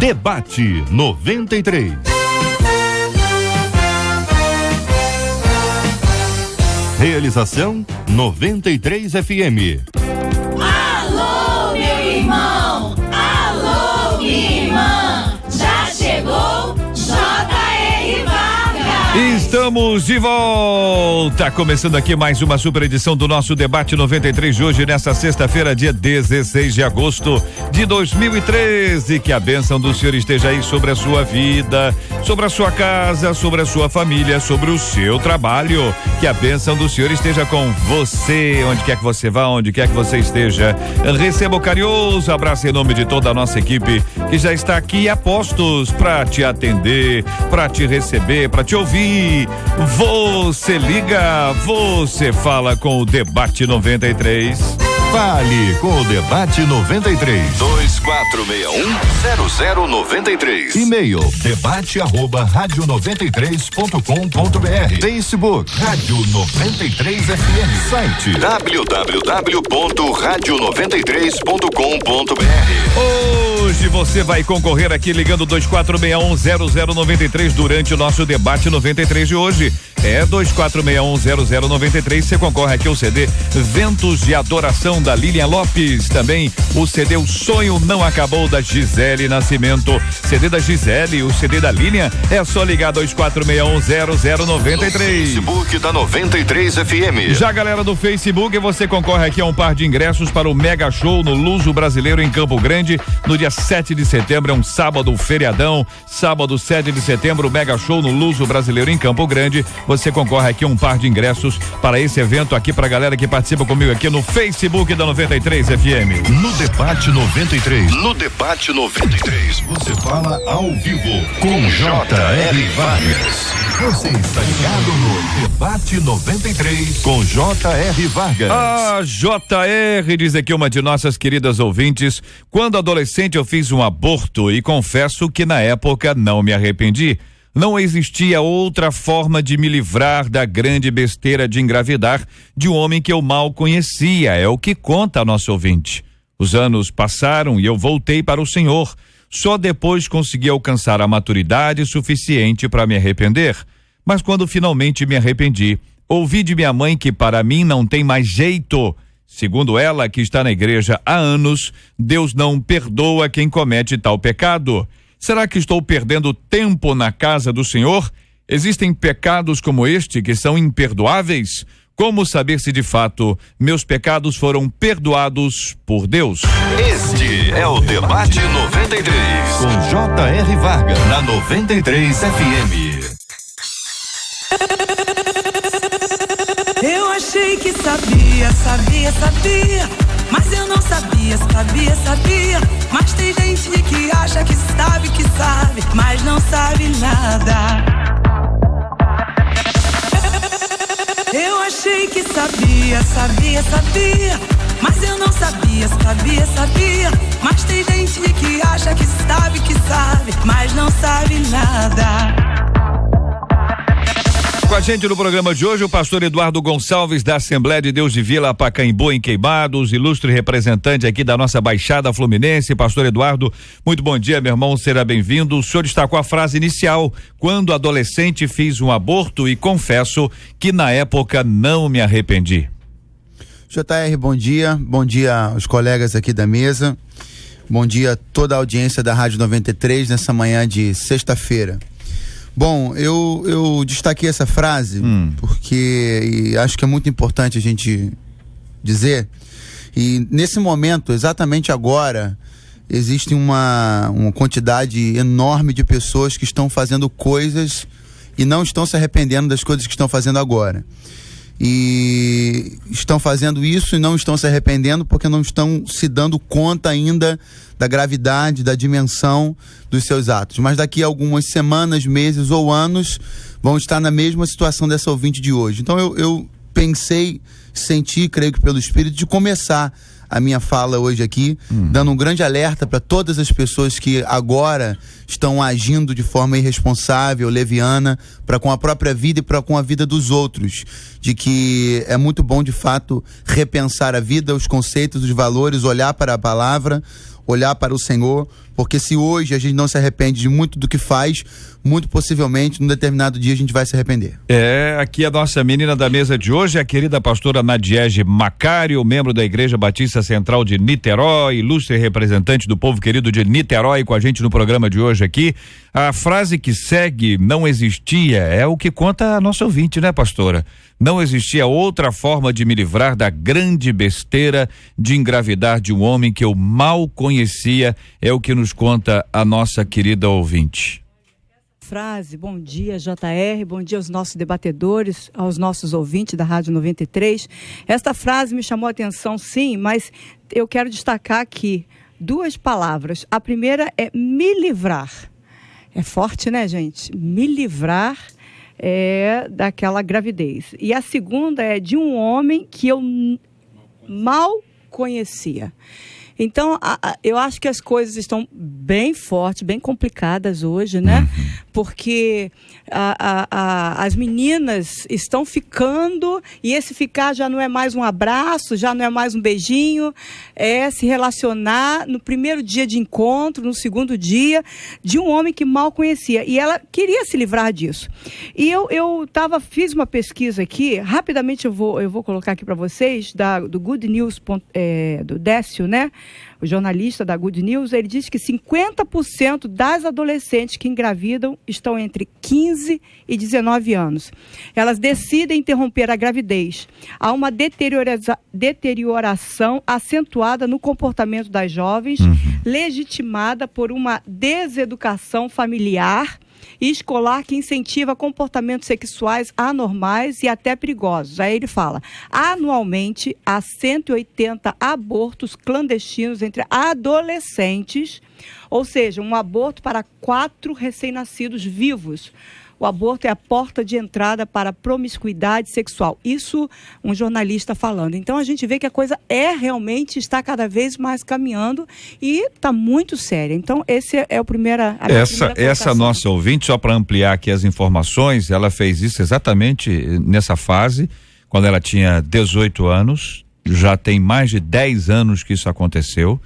Debate 93. Realização 93 FM. Alô, meu irmão! Alô, minha irmã! Já chegou J.R. Vargas! Estamos de volta! Começando aqui mais uma super edição do nosso Debate 93 de hoje, nesta sexta-feira, dia 16 de agosto de 2013. Que a bênção do Senhor esteja aí sobre a sua vida, sobre a sua casa, sobre a sua família, sobre o seu trabalho. Que a bênção do Senhor esteja com você, onde quer que você vá, onde quer que você esteja. Receba o carinhoso abraço em nome de toda a nossa equipe que já está aqui a postos para te atender, para te receber, para te ouvir. Você liga, você fala com o Debate 93. Fale com o Debate 93. 2461-0093. E-mail debate@radio93.com.br. Facebook Rádio 93 FM. Site www.radio93.com.br. Hoje você vai concorrer aqui ligando 2461-0093 durante o nosso Debate 93 de hoje. 2461-0093. Você concorre aqui ao CD Ventos de Adoração da Lilian Lopes. Também o CD O Sonho Não Acabou da Gisele Nascimento. CD da Gisele, o CD da Lilian. É só ligar 2461-0093. Facebook da 93 FM. Já galera do Facebook, você concorre aqui a um par de ingressos para o Mega Show no Luso Brasileiro em Campo Grande, no dia 7 de setembro, é um sábado, feriadão. Sábado, 7 de setembro, Mega Show no Luso Brasileiro em Campo Grande. Você concorre aqui a um par de ingressos para esse evento aqui pra galera que participa comigo aqui no Facebook da 93 FM. No Debate 93. No Debate 93. Você fala ao vivo com J.R. Vargas. Você está ligado no Debate 93 com J.R. Vargas. Ah, J.R. diz aqui uma de nossas queridas ouvintes: quando adolescente eu fiz um aborto e confesso que na época não me arrependi. Não existia outra forma de me livrar da grande besteira de engravidar de um homem que eu mal conhecia, é o que conta a nossa ouvinte. Os anos passaram e eu voltei para o Senhor. Só depois consegui alcançar a maturidade suficiente para me arrepender. Mas quando finalmente me arrependi, ouvi de minha mãe que para mim não tem mais jeito. Segundo ela, que está na igreja há anos, Deus não perdoa quem comete tal pecado. Será que estou perdendo tempo na casa do Senhor? Existem pecados como este que são imperdoáveis? Como saber se de fato meus pecados foram perdoados por Deus? Este é o Debate 93 com J.R. Vargas na 93 FM. Eu achei que sabia, mas eu não sabia. Mas tem gente que acha que sabe, mas não sabe nada. Eu achei que sabia, mas eu não sabia. Mas tem gente que acha que sabe, mas não sabe nada. Com a gente no programa de hoje, o pastor Eduardo Gonçalves, da Assembleia de Deus de Vila Pacaembu, em Queimados, ilustre representante aqui da nossa Baixada Fluminense. Pastor Eduardo, muito bom dia, meu irmão, será bem-vindo. O senhor destacou a frase inicial: quando adolescente fiz um aborto e confesso que na época não me arrependi. JR, bom dia aos colegas aqui da mesa, bom dia a toda a audiência da Rádio 93 nessa manhã de sexta-feira. Bom, eu destaquei essa frase porque acho que é muito importante a gente dizer, e nesse momento, exatamente agora, existe uma quantidade enorme de pessoas que estão fazendo coisas e não estão se arrependendo das coisas que estão fazendo agora. E estão fazendo isso e não estão se arrependendo porque não estão se dando conta ainda da gravidade, da dimensão dos seus atos. Mas daqui a algumas semanas, meses ou anos vão estar na mesma situação dessa ouvinte de hoje. Então eu pensei, senti, creio que pelo Espírito, de começar a minha fala hoje aqui, dando um grande alerta para todas as pessoas que agora estão agindo de forma irresponsável, leviana, para com a própria vida e para com a vida dos outros, de que é muito bom de fato repensar a vida, os conceitos, os valores, olhar para a palavra, olhar para o Senhor, Porque se hoje a gente não se arrepende de muito do que faz, muito possivelmente, num determinado dia a gente vai se arrepender. Aqui a nossa menina da mesa de hoje, a querida pastora Nadiege Macário, membro da Igreja Batista Central de Niterói, ilustre representante do povo querido de Niterói, com a gente no programa de hoje aqui. A frase que segue, não existia, é o que conta a nossa ouvinte, né, pastora? Não existia outra forma de me livrar da grande besteira de engravidar de um homem que eu mal conhecia, é o que nos conta a nossa querida ouvinte. Frase, bom dia JR, bom dia aos nossos debatedores, aos nossos ouvintes da Rádio 93. Esta frase me chamou a atenção, sim, mas eu quero destacar aqui 2 palavras. A primeira é me livrar. É forte, né, gente? Me livrar daquela gravidez. E a segunda é de um homem que eu mal conhecia. Então, eu acho que as coisas estão bem fortes, bem complicadas hoje, né? Porque as meninas estão ficando, e esse ficar já não é mais um abraço, já não é mais um beijinho, é se relacionar no primeiro dia de encontro, no segundo dia, de um homem que mal conhecia. E ela queria se livrar disso. E eu fiz uma pesquisa aqui, rapidamente eu vou colocar aqui para vocês, do Good News, do Décio, né? O jornalista da Good News, ele diz que 50% das adolescentes que engravidam estão entre 15 e 19 anos. Elas decidem interromper a gravidez. Há uma deterioração acentuada no comportamento das jovens, legitimada por uma deseducação familiar e escolar que incentiva comportamentos sexuais anormais e até perigosos. Aí ele fala, anualmente há 180 abortos clandestinos entre adolescentes, ou seja, um aborto para 4 recém-nascidos vivos. O aborto é a porta de entrada para a promiscuidade sexual. Isso um jornalista falando. Então a gente vê que a coisa realmente está cada vez mais caminhando e está muito séria. Então esse é o primeira. Essa nossa ouvinte, só para ampliar aqui as informações, ela fez isso exatamente nessa fase, quando ela tinha 18 anos, já tem mais de 10 anos que isso aconteceu.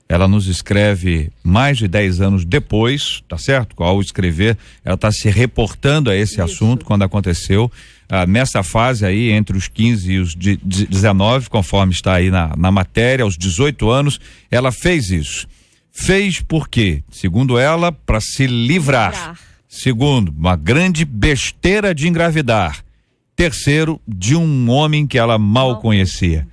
Ela nos escreve mais de 10 anos depois, tá certo? Ao escrever, ela está se reportando a esse assunto quando aconteceu. Nessa fase aí, entre os 15 e os 19, conforme está aí na matéria, aos 18 anos, ela fez isso. Fez por quê? Segundo ela, para se livrar. Segundo, uma grande besteira de engravidar. Terceiro, de um homem que ela mal conhecia.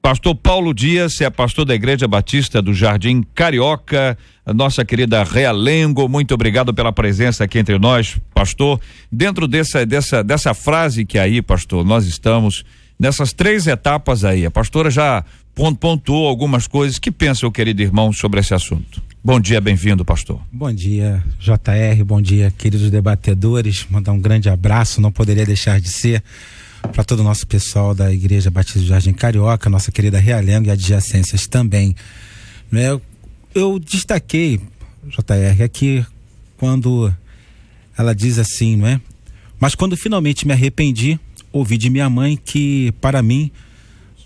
Pastor Paulo Dias é pastor da Igreja Batista do Jardim Carioca, a nossa querida Realengo, muito obrigado pela presença aqui entre nós, pastor. Dentro dessa frase que aí, pastor, nós estamos nessas 3 etapas aí, a pastora já pontuou algumas coisas. Que pensa o querido irmão sobre esse assunto? Bom dia, bem-vindo, pastor. Bom dia, JR, bom dia, queridos debatedores, mandar um grande abraço, não poderia deixar de ser, para todo o nosso pessoal da Igreja Batista do Jardim Carioca, nossa querida Realengo e adjacências também. Eu destaquei, JR, aqui quando ela diz assim, não é? Mas quando finalmente me arrependi, ouvi de minha mãe que para mim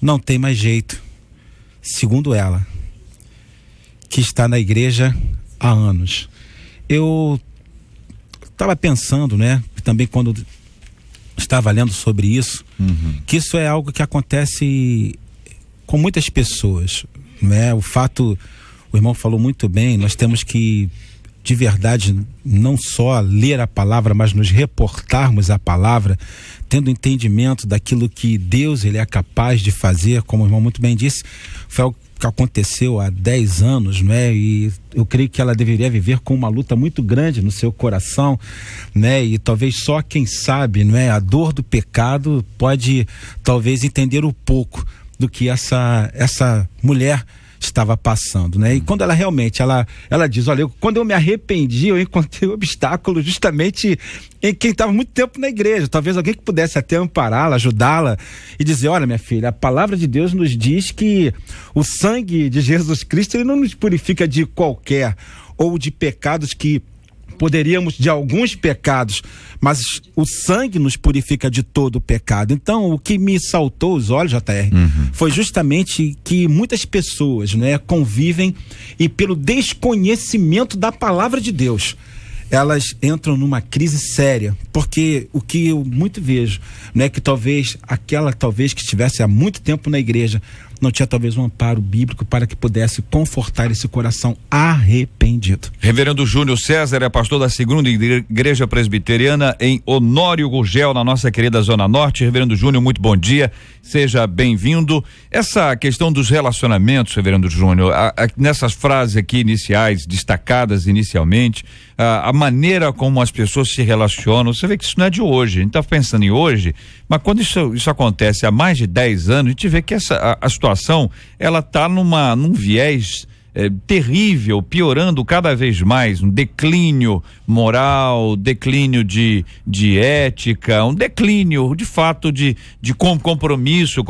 não tem mais jeito, segundo ela, que está na igreja há anos. Eu estava pensando, né? Também quando estava lendo sobre isso, que isso é algo que acontece com muitas pessoas, né? O irmão falou muito bem, nós temos que, de verdade, não só ler a palavra, mas nos reportarmos à palavra, tendo entendimento daquilo que Deus ele é capaz de fazer, como o irmão muito bem disse, foi algo que aconteceu há 10 anos, né? E eu creio que ela deveria viver com uma luta muito grande no seu coração, né? E talvez só quem sabe, não é, a dor do pecado pode talvez entender um pouco do que essa mulher estava passando, né? E quando ela realmente, ela diz, olha, quando eu me arrependi, eu encontrei obstáculo justamente em quem estava muito tempo na igreja, talvez alguém que pudesse até ampará-la, ajudá-la e dizer, olha, minha filha, a palavra de Deus nos diz que o sangue de Jesus Cristo, ele não nos purifica de qualquer ou de pecados que poderíamos de alguns pecados, mas o sangue nos purifica de todo o pecado. Então, o que me saltou os olhos, JR, foi justamente que muitas pessoas, né, convivem e pelo desconhecimento da palavra de Deus, elas entram numa crise séria, porque o que eu muito vejo, né, que talvez que estivesse há muito tempo na igreja não tinha talvez um amparo bíblico para que pudesse confortar esse coração arrependido. Reverendo Júnior César é pastor da Segunda Igreja Presbiteriana em Honório Gurgel, na nossa querida Zona Norte. Reverendo Júnior, muito bom dia, seja bem-vindo. Essa questão dos relacionamentos, Reverendo Júnior, nessas frases aqui iniciais, destacadas inicialmente, a maneira como as pessoas se relacionam, você vê que isso não é de hoje, a gente está pensando em hoje, mas quando isso acontece há mais de 10 anos, a gente vê que a situação, ela está num viés terrível, piorando cada vez mais, um declínio moral, declínio de ética, um declínio de fato de compromisso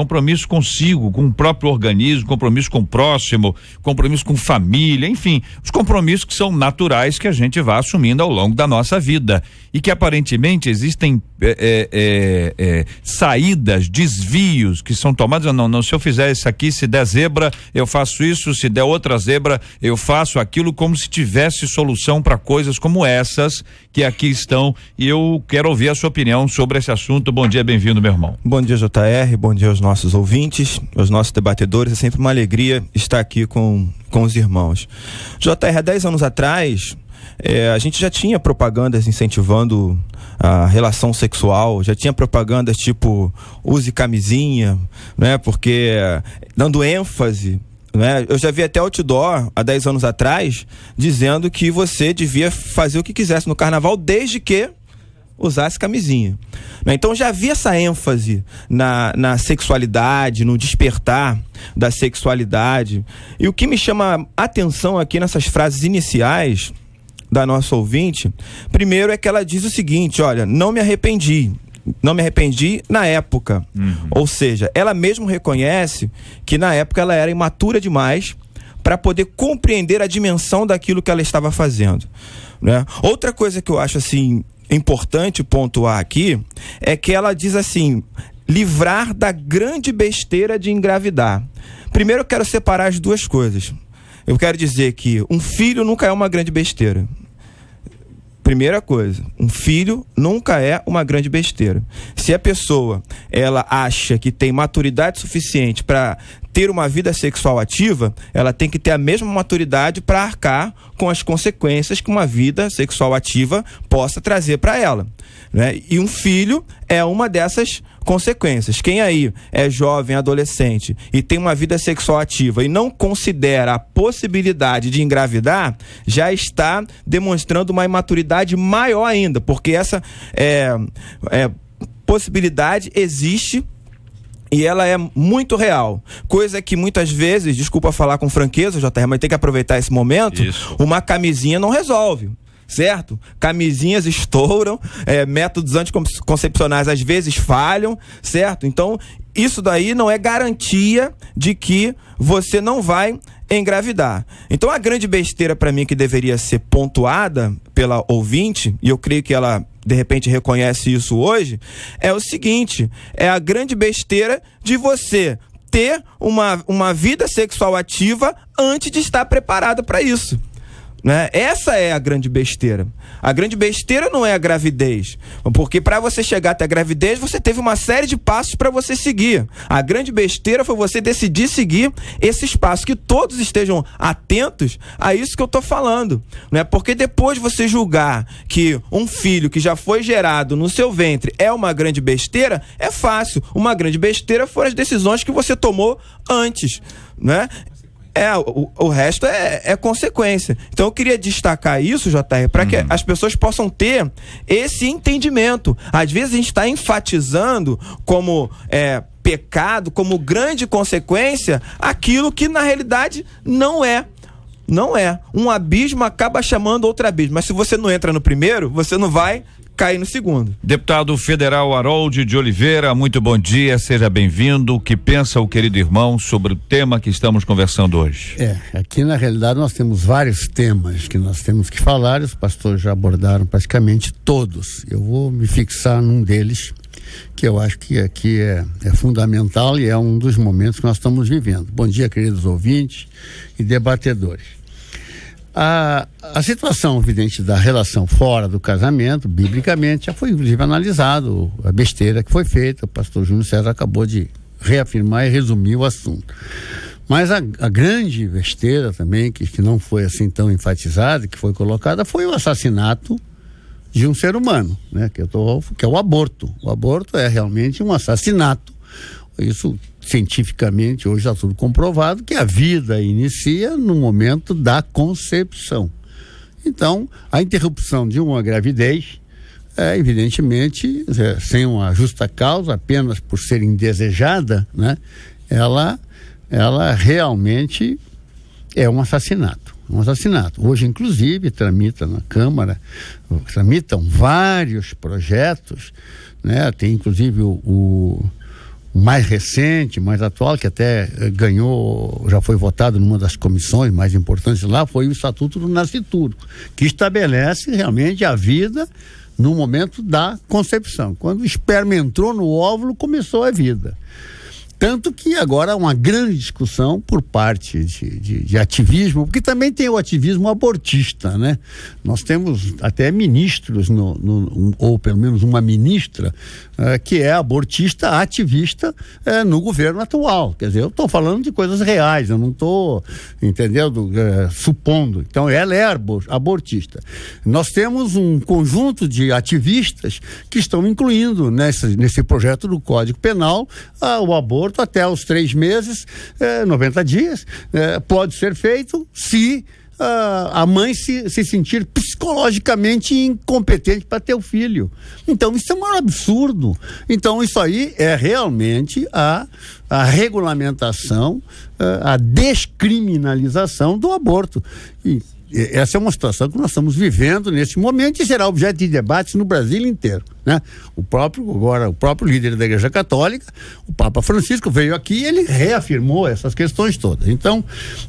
consigo, com o próprio organismo, compromisso com o próximo, compromisso com família, enfim, os compromissos que são naturais que a gente vai assumindo ao longo da nossa vida e que aparentemente existem saídas, desvios que são tomados. Não, se eu fizer isso aqui, se der zebra, eu faço isso, se der outra zebra, eu faço aquilo, como se tivesse solução para coisas como essas que aqui estão, e eu quero ouvir a sua opinião sobre esse assunto. Bom dia, bem-vindo, meu irmão. Bom dia, JR, bom dia aos nossos ouvintes, aos nossos debatedores. É sempre uma alegria estar aqui com os irmãos. JR, há 10 anos atrás, a gente já tinha propagandas incentivando a relação sexual, já tinha propagandas tipo use camisinha, né? Porque dando ênfase, né? Eu já vi até outdoor há 10 anos atrás dizendo que você devia fazer o que quisesse no carnaval desde que usasse camisinha, né? Então já havia essa ênfase na sexualidade, no despertar da sexualidade. E o que me chama a atenção aqui nessas frases iniciais da nossa ouvinte, primeiro é que ela diz o seguinte: olha, não me arrependi na época. Ou seja, ela mesmo reconhece que na época ela era imatura demais para poder compreender a dimensão daquilo que ela estava fazendo, né? Outra coisa que eu acho assim importante pontuar aqui é que ela diz assim: livrar da grande besteira de engravidar. Primeiro eu quero separar as duas coisas. Eu quero dizer que um filho nunca é uma grande besteira. Primeira coisa, um filho nunca é uma grande besteira. Se a pessoa, ela acha que tem maturidade suficiente para ter uma vida sexual ativa, ela tem que ter a mesma maturidade para arcar com as consequências que uma vida sexual ativa possa trazer para ela, né? E um filho é uma dessas consequências. Quem aí é jovem, adolescente e tem uma vida sexual ativa e não considera a possibilidade de engravidar, já está demonstrando uma imaturidade maior ainda, porque essa possibilidade existe e ela é muito real, coisa que muitas vezes, desculpa falar com franqueza, JR, mas tem que aproveitar esse momento, uma camisinha não resolve, certo? Camisinhas estouram, métodos anticoncepcionais às vezes falham, certo? Então, isso daí não é garantia de que você não vai engravidar. Então, a grande besteira para mim que deveria ser pontuada pela ouvinte, e eu creio que ela de repente reconhece isso hoje, é o seguinte: é a grande besteira de você ter uma vida sexual ativa antes de estar preparado para isso, né? Essa é a grande besteira. A grande besteira não é a gravidez, porque para você chegar até a gravidez você teve uma série de passos para você seguir. A grande besteira foi você decidir seguir esses passos. Que todos estejam atentos a isso que eu tô falando, né? Porque depois você julgar que um filho que já foi gerado no seu ventre é uma grande besteira, é fácil. Uma grande besteira foram as decisões que você tomou antes, né? O resto é consequência. Então eu queria destacar isso, JR, para que as pessoas possam ter esse entendimento. Às vezes a gente está enfatizando como pecado, como grande consequência, aquilo que na realidade não é. Não é. Um abismo acaba chamando outro abismo. Mas se você não entra no primeiro, você não vai caí no segundo. Deputado federal Harold de Oliveira, muito bom dia, seja bem-vindo. O que pensa o querido irmão sobre o tema que estamos conversando hoje? Aqui na realidade nós temos vários temas que nós temos que falar, os pastores já abordaram praticamente todos. Eu vou me fixar num deles, que eu acho que aqui é fundamental e é um dos momentos que nós estamos vivendo. Bom dia, queridos ouvintes e debatedores. A situação, evidente, da relação fora do casamento, biblicamente, já foi inclusive analisado, a besteira que foi feita, o pastor Júnior César acabou de reafirmar e resumir o assunto. Mas a grande besteira também, que não foi assim tão enfatizada, que foi colocada, foi o assassinato de um ser humano, né? Que é o aborto. O aborto é realmente um assassinato. Isso cientificamente hoje está tudo comprovado, que a vida inicia no momento da concepção. Então, a interrupção de uma gravidez evidentemente, sem uma justa causa, apenas por ser indesejada, né? Ela realmente é um assassinato. Hoje, inclusive, tramita na Câmara, tramitam vários projetos, né? Tem inclusive o mais recente, mais atual, que até ganhou, já foi votado numa das comissões mais importantes lá, foi o Estatuto do Nascituro, que estabelece realmente a vida no momento da concepção. Quando o esperma entrou no óvulo, começou a vida. Tanto que agora há uma grande discussão por parte de ativismo, porque também tem o ativismo abortista, né? Nós temos até ministros, ou pelo menos uma ministra, que é abortista, ativista no governo atual. Quer dizer, eu estou falando de coisas reais, eu não estou, entendendo, supondo. Então, ela é abortista. Nós temos um conjunto de ativistas que estão incluindo nesse projeto do Código Penal o aborto até os 3 meses, 90 dias, pode ser feito se a mãe se sentir psicologicamente incompetente para ter o filho. Então isso é um absurdo. Então isso aí é realmente a regulamentação, a descriminalização do aborto. E essa é uma situação que nós estamos vivendo nesse momento e será objeto de debates no Brasil inteiro, né? O próprio líder da Igreja Católica, o Papa Francisco, veio aqui e ele reafirmou essas questões todas. Então,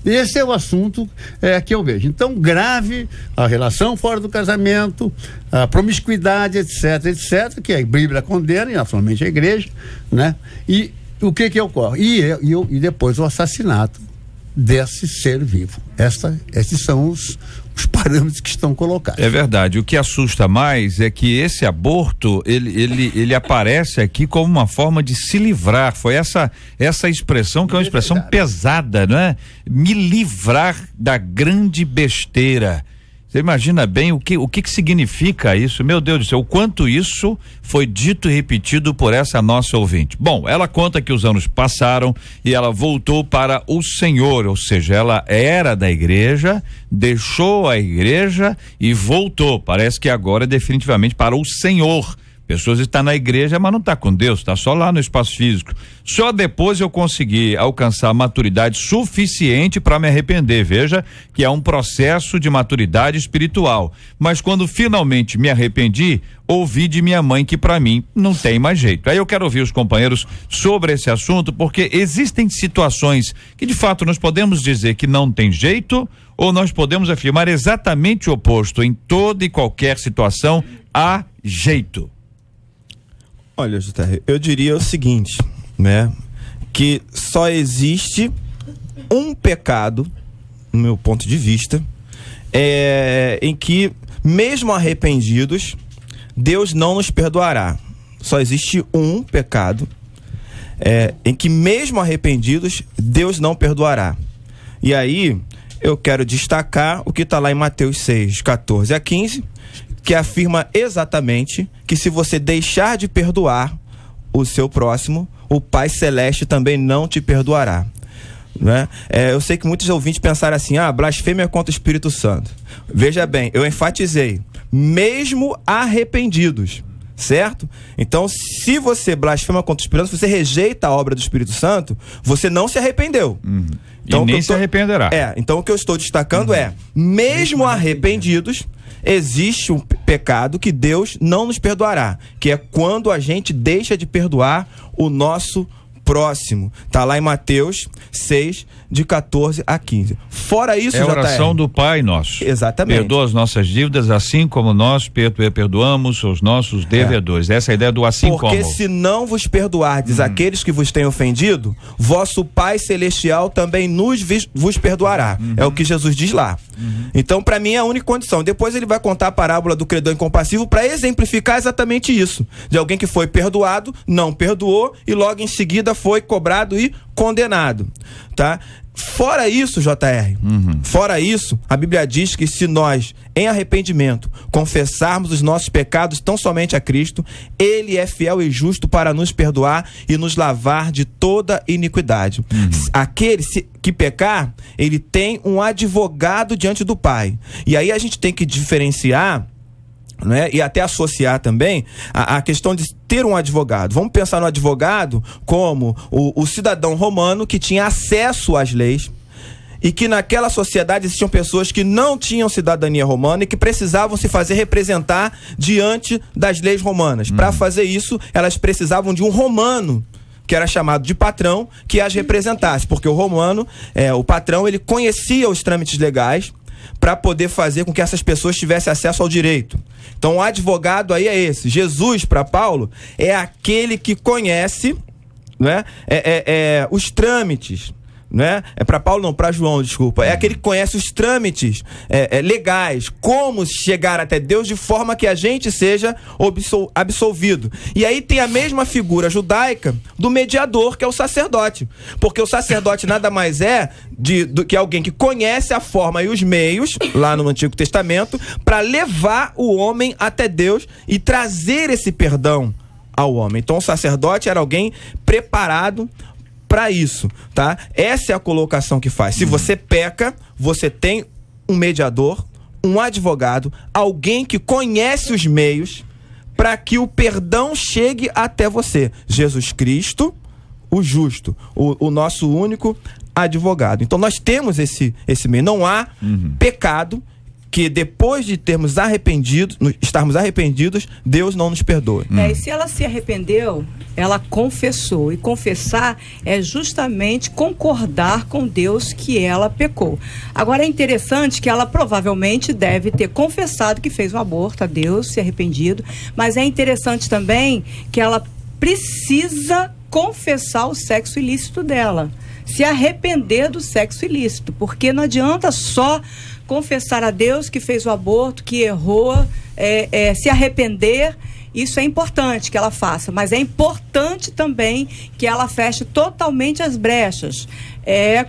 esse é o assunto que eu vejo. Então, grave a relação fora do casamento, a promiscuidade, etc, que a Bíblia condena, e naturalmente a Igreja, né? E o que ocorre? E depois o assassinato desse ser vivo. Esses são os parâmetros que estão colocados. É verdade. O que assusta mais é que esse aborto, ele aparece aqui como uma forma de se livrar. Foi essa expressão que é uma expressão pesada, não é? Me livrar da grande besteira. Você imagina bem o que significa isso? Meu Deus do céu, o quanto isso foi dito e repetido por essa nossa ouvinte. Bom, ela conta que os anos passaram e ela voltou para o Senhor, ou seja, ela era da igreja, deixou a igreja e voltou. Parece que agora definitivamente para o Senhor. Pessoas estão na igreja, mas não está com Deus, está só lá no espaço físico. Só depois eu consegui alcançar maturidade suficiente para me arrepender. Veja que é um processo de maturidade espiritual. Mas quando finalmente me arrependi, ouvi de minha mãe que para mim não tem mais jeito. Aí eu quero ouvir os companheiros sobre esse assunto, porque existem situações que de fato nós podemos dizer que não tem jeito, ou nós podemos afirmar exatamente o oposto. Em toda e qualquer situação há jeito. Olha, JR, eu diria o seguinte, né? Que só existe um pecado, no meu ponto de vista, em que, mesmo arrependidos, Deus não nos perdoará. Só existe um pecado, em que, mesmo arrependidos, Deus não perdoará. E aí, eu quero destacar o que está lá em Mateus 6, 14 a 15, que afirma exatamente que se você deixar de perdoar o seu próximo, o Pai Celeste também não te perdoará, né? Eu sei que muitos ouvintes pensaram assim, blasfêmia contra o Espírito Santo. Veja bem, eu enfatizei, mesmo arrependidos, certo? Então, se você blasfema contra o Espírito Santo, se você rejeita a obra do Espírito Santo, você não se arrependeu. Então, e nem se arrependerá. Então o que eu estou destacando mesmo arrependidos, existe um pecado que Deus não nos perdoará, que é quando a gente deixa de perdoar o nosso próximo. Tá lá em Mateus 6, de 14 a 15. Fora isso, é a oração do Pai Nosso. Exatamente. Perdoa as nossas dívidas, assim como nós perdoamos os nossos devedores. Essa é a ideia do assim como. Porque se não vos perdoardes aqueles que vos têm ofendido, vosso Pai Celestial também vos perdoará. É o que Jesus diz lá. Então, para mim, é a única condição. Depois ele vai contar a parábola do credor incompassível para exemplificar exatamente isso. De alguém que foi perdoado, não perdoou e logo em seguida foi cobrado e condenado, tá? Fora isso, JR, fora isso, a Bíblia diz que se nós, em arrependimento, confessarmos os nossos pecados tão somente a Cristo, Ele é fiel e justo para nos perdoar e nos lavar de toda iniquidade. Aquele que pecar, ele tem um advogado diante do Pai. E aí a gente tem que diferenciar, né, e até associar também a questão de ter um advogado. Vamos pensar no advogado como o cidadão romano que tinha acesso às leis e que naquela sociedade existiam pessoas que não tinham cidadania romana e que precisavam se fazer representar diante das leis romanas. Para fazer isso, elas precisavam de um romano, que era chamado de patrão, que as representasse, porque o romano, o patrão, ele conhecia os trâmites legais para poder fazer com que essas pessoas tivessem acesso ao direito. Então o advogado aí é esse. Jesus, para Paulo, é aquele que conhece, né, os trâmites, né? Para Paulo não, para João, desculpa. É aquele que conhece os trâmites legais, como chegar até Deus de forma que a gente seja absolvido. E aí tem a mesma figura judaica do mediador, que é o sacerdote. Porque o sacerdote nada mais do que alguém que conhece a forma e os meios, lá no Antigo Testamento, para levar o homem até Deus e trazer esse perdão ao homem. Então o sacerdote era alguém preparado para isso, tá? Essa é a colocação que faz. Se você peca, você tem um mediador, um advogado, alguém que conhece os meios para que o perdão chegue até você. Jesus Cristo, o justo, o nosso único advogado. Então nós temos esse meio. Não há pecado que depois de estarmos arrependidos, Deus não nos perdoe. E se ela se arrependeu, ela confessou. E confessar é justamente concordar com Deus que ela pecou. Agora é interessante que ela provavelmente deve ter confessado que fez um aborto a Deus, se arrependido. Mas é interessante também que ela precisa confessar o sexo ilícito dela. Se arrepender do sexo ilícito. Porque não adianta só confessar a Deus que fez o aborto, que errou, se arrepender. Isso é importante que ela faça, mas é importante também que ela feche totalmente as brechas.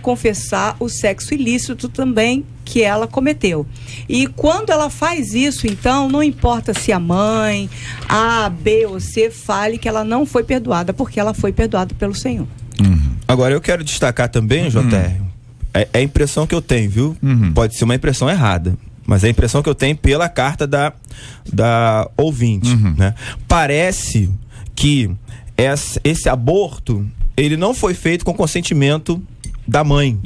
Confessar o sexo ilícito também que ela cometeu. E quando ela faz isso, então, não importa se a mãe, A, B ou C, fale que ela não foi perdoada, porque ela foi perdoada pelo Senhor. Agora, eu quero destacar também, JR, é a impressão que eu tenho, viu? Pode ser uma impressão errada, mas é a impressão que eu tenho pela carta da ouvinte, né? Parece que esse aborto, ele não foi feito com consentimento da mãe.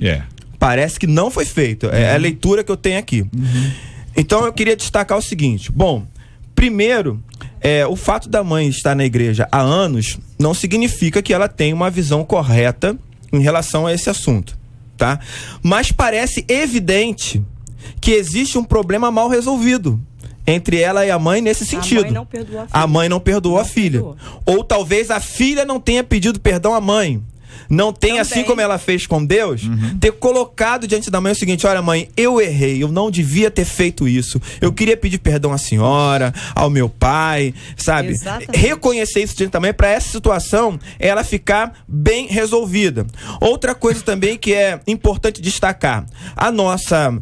Parece que não foi feito. É a leitura que eu tenho aqui. Então eu queria destacar o seguinte. Bom, primeiro, o fato da mãe estar na igreja há anos não significa que ela tem uma visão correta em relação a esse assunto, tá? Mas parece evidente que existe um problema mal resolvido entre ela e a mãe nesse sentido. A mãe não perdoou a filha. A mãe não perdoou a filha. Ou talvez a filha não tenha pedido perdão à mãe. Não tem, também, assim como ela fez com Deus, ter colocado diante da mãe o seguinte: olha, mãe, eu errei, eu não devia ter feito isso, eu queria pedir perdão à senhora, ao meu pai, sabe? Exatamente. Reconhecer isso diante da mãe para essa situação ela ficar bem resolvida. Outra coisa também que é importante destacar: a nossa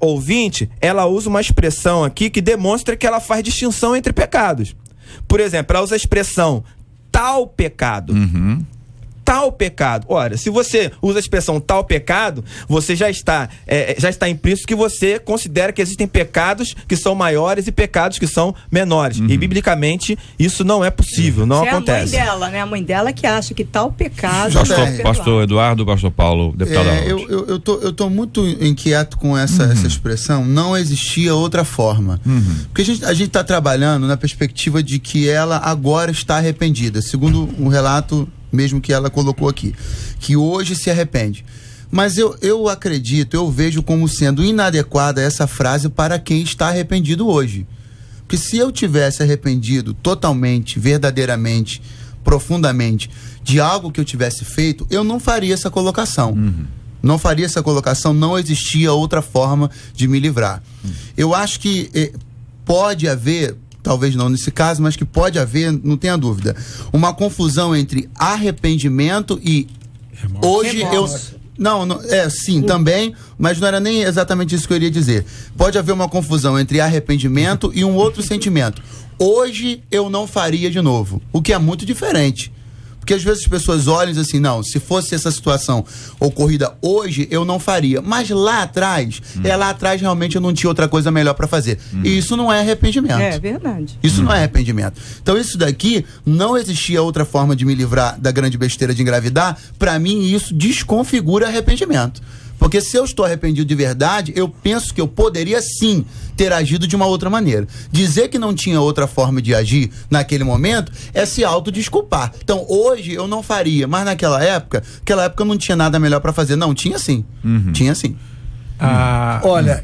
ouvinte, ela usa uma expressão aqui que demonstra que ela faz distinção entre pecados. Por exemplo, ela usa a expressão tal pecado. tal pecado. Ora, se você usa a expressão tal pecado, você já está implícito que você considera que existem pecados que são maiores e pecados que são menores. E biblicamente isso não é possível, não acontece. É a mãe dela, né? A mãe dela que acha que tal pecado... Pastor Eduardo, pastor Paulo, deputado eu tô muito inquieto com essa expressão, não existia outra forma. Porque a gente tá trabalhando na perspectiva de que ela agora está arrependida, segundo um relato mesmo que ela colocou aqui, que hoje se arrepende. Mas eu acredito, eu vejo como sendo inadequada essa frase para quem está arrependido hoje. Porque se eu tivesse arrependido totalmente, verdadeiramente, profundamente, de algo que eu tivesse feito, eu não faria essa colocação. Não faria essa colocação, não existia outra forma de me livrar. Eu acho que pode haver, talvez não nesse caso, mas que pode haver, não tenha dúvida, uma confusão entre arrependimento e hoje eu... Não, sim, também, mas não era nem exatamente isso que eu iria dizer. Pode haver uma confusão entre arrependimento e um outro sentimento. Hoje eu não faria de novo, o que é muito diferente. Porque às vezes as pessoas olham e dizem assim, não, se fosse essa situação ocorrida hoje, eu não faria. Mas lá atrás, lá atrás realmente eu não tinha outra coisa melhor para fazer. E isso não é arrependimento. É verdade. Isso não é arrependimento. Então isso daqui, não existia outra forma de me livrar da grande besteira de engravidar. Para mim isso desconfigura arrependimento. Porque se eu estou arrependido de verdade, eu penso que eu poderia sim ter agido de uma outra maneira. Dizer que não tinha outra forma de agir naquele momento é se autodesculpar. Então hoje eu não faria, mas naquela época não tinha nada melhor para fazer. Não, tinha sim. Tinha sim. Olha,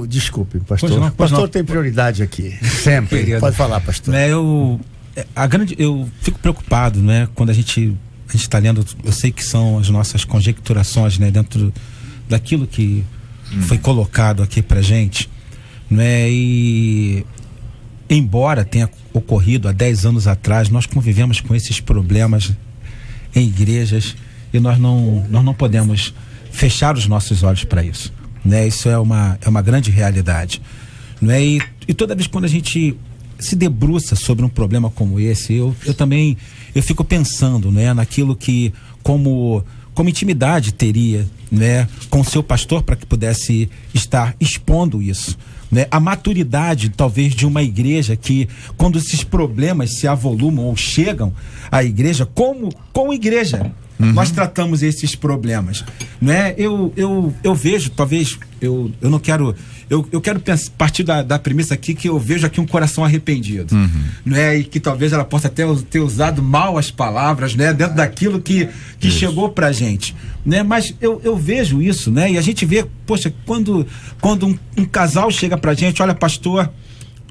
desculpe, pastor. O pastor tem prioridade aqui. Sempre. Querido. Pode falar, pastor. Eu fico preocupado, né? Quando a gente está lendo, eu sei que são as nossas conjecturações, né? Dentro daquilo que foi colocado aqui pra gente, né? E embora tenha ocorrido há 10 anos atrás, nós convivemos com esses problemas em igrejas e nós não podemos fechar os nossos olhos para isso, né? Isso é uma grande realidade, né? E toda vez quando a gente se debruça sobre um problema como esse, eu fico pensando, né, naquilo que como intimidade teria, né, com seu pastor para que pudesse estar expondo isso, né? A maturidade talvez de uma igreja que quando esses problemas se avolumam ou chegam à igreja, como igreja nós tratamos esses problemas, né? Eu vejo, talvez eu não quero, eu quero partir da premissa aqui que eu vejo aqui um coração arrependido, né? E que talvez ela possa até ter usado mal as palavras, né? Dentro daquilo que chegou pra gente, né? Mas eu vejo isso, né? E a gente vê, poxa, quando um casal chega pra gente, olha, pastor,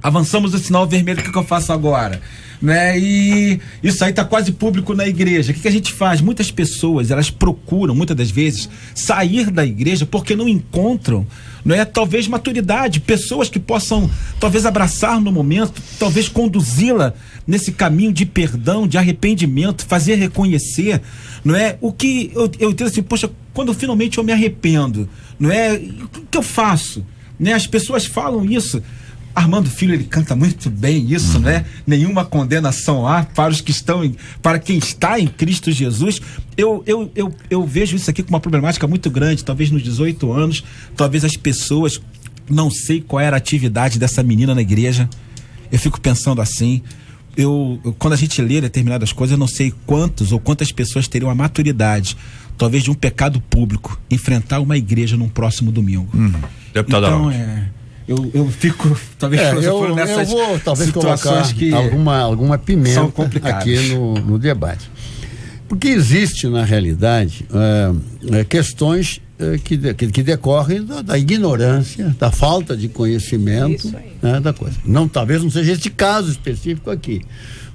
avançamos o sinal vermelho, o que eu faço agora? Né? E isso aí tá quase público na igreja. O que a gente faz? Muitas pessoas, elas procuram, muitas das vezes, sair da igreja porque não encontram, né, talvez maturidade, pessoas que possam talvez abraçar no momento, talvez conduzi-la nesse caminho de perdão, de arrependimento, fazer reconhecer, não é? O que eu entendo assim, poxa, quando finalmente eu me arrependo, não é? O que eu faço? Né? As pessoas falam isso. Armando Filho, ele canta muito bem isso, né? Nenhuma condenação há para quem está em Cristo Jesus. Eu vejo isso aqui com uma problemática muito grande. Talvez nos 18 anos, talvez as pessoas, não sei qual era a atividade dessa menina na igreja. Eu fico pensando assim, quando a gente lê determinadas coisas, eu não sei quantos ou quantas pessoas teriam a maturidade, talvez de um pecado público, enfrentar uma igreja num próximo domingo. Deputado então, eu fico, talvez nessas eu vou talvez situações colocar que alguma pimenta são complicadas aqui no debate. Porque existe, na realidade, questões que decorrem da ignorância, da falta de conhecimento, né, da coisa. Talvez não seja este caso específico aqui.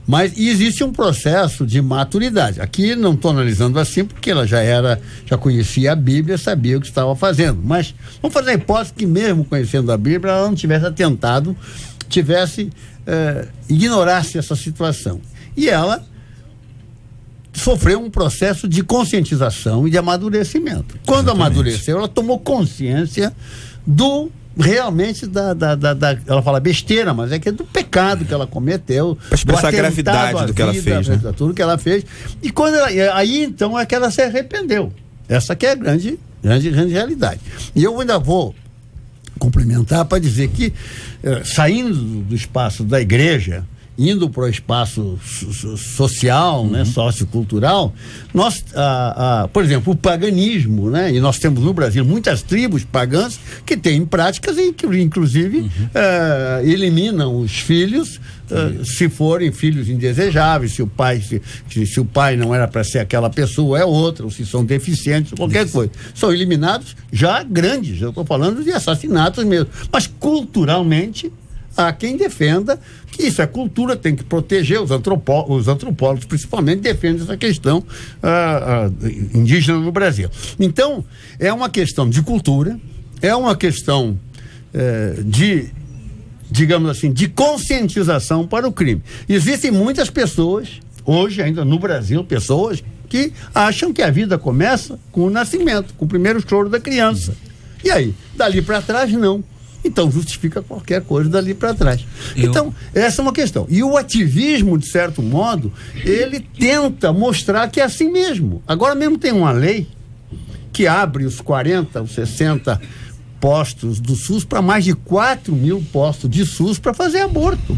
Mas existe um processo de maturidade. Aqui não estou analisando assim, porque ela já conhecia a Bíblia, sabia o que estava fazendo. Mas vamos fazer a hipótese que mesmo conhecendo a Bíblia, ela não tivesse atentado, ignorasse essa situação. E ela sofreu um processo de conscientização e de amadurecimento. Quando amadureceu, ela tomou consciência do realmente ela fala besteira, mas é que é do pecado que ela cometeu. Para expressar a gravidade do que ela fez, né? Tudo que ela fez. E quando aí então é que ela se arrependeu. Essa que é a grande realidade. E eu ainda vou complementar para dizer que saindo do espaço da igreja, indo para o espaço social, né, sociocultural, nós, por exemplo, o paganismo, né, e nós temos no Brasil muitas tribos pagãs que têm práticas em que, inclusive, eliminam os filhos, se forem filhos indesejáveis, se o pai não era para ser aquela pessoa, é outra, ou se são deficientes, qualquer coisa. São eliminados já grandes, eu estou falando de assassinatos mesmo. Mas culturalmente, há quem defenda que isso é cultura, tem que proteger, os antropólogos principalmente defendem essa questão indígena no Brasil. Então, é uma questão de cultura, é uma questão digamos assim, de conscientização para o crime. Existem muitas pessoas, hoje ainda no Brasil, pessoas que acham que a vida começa com o nascimento, com o primeiro choro da criança. E aí, dali para trás, não. Então justifica qualquer coisa dali para trás. Então, essa é uma questão. E o ativismo, de certo modo, ele tenta mostrar que é assim mesmo. Agora mesmo tem uma lei que abre os 40, os 60 postos do SUS para mais de 4 mil postos de SUS para fazer aborto.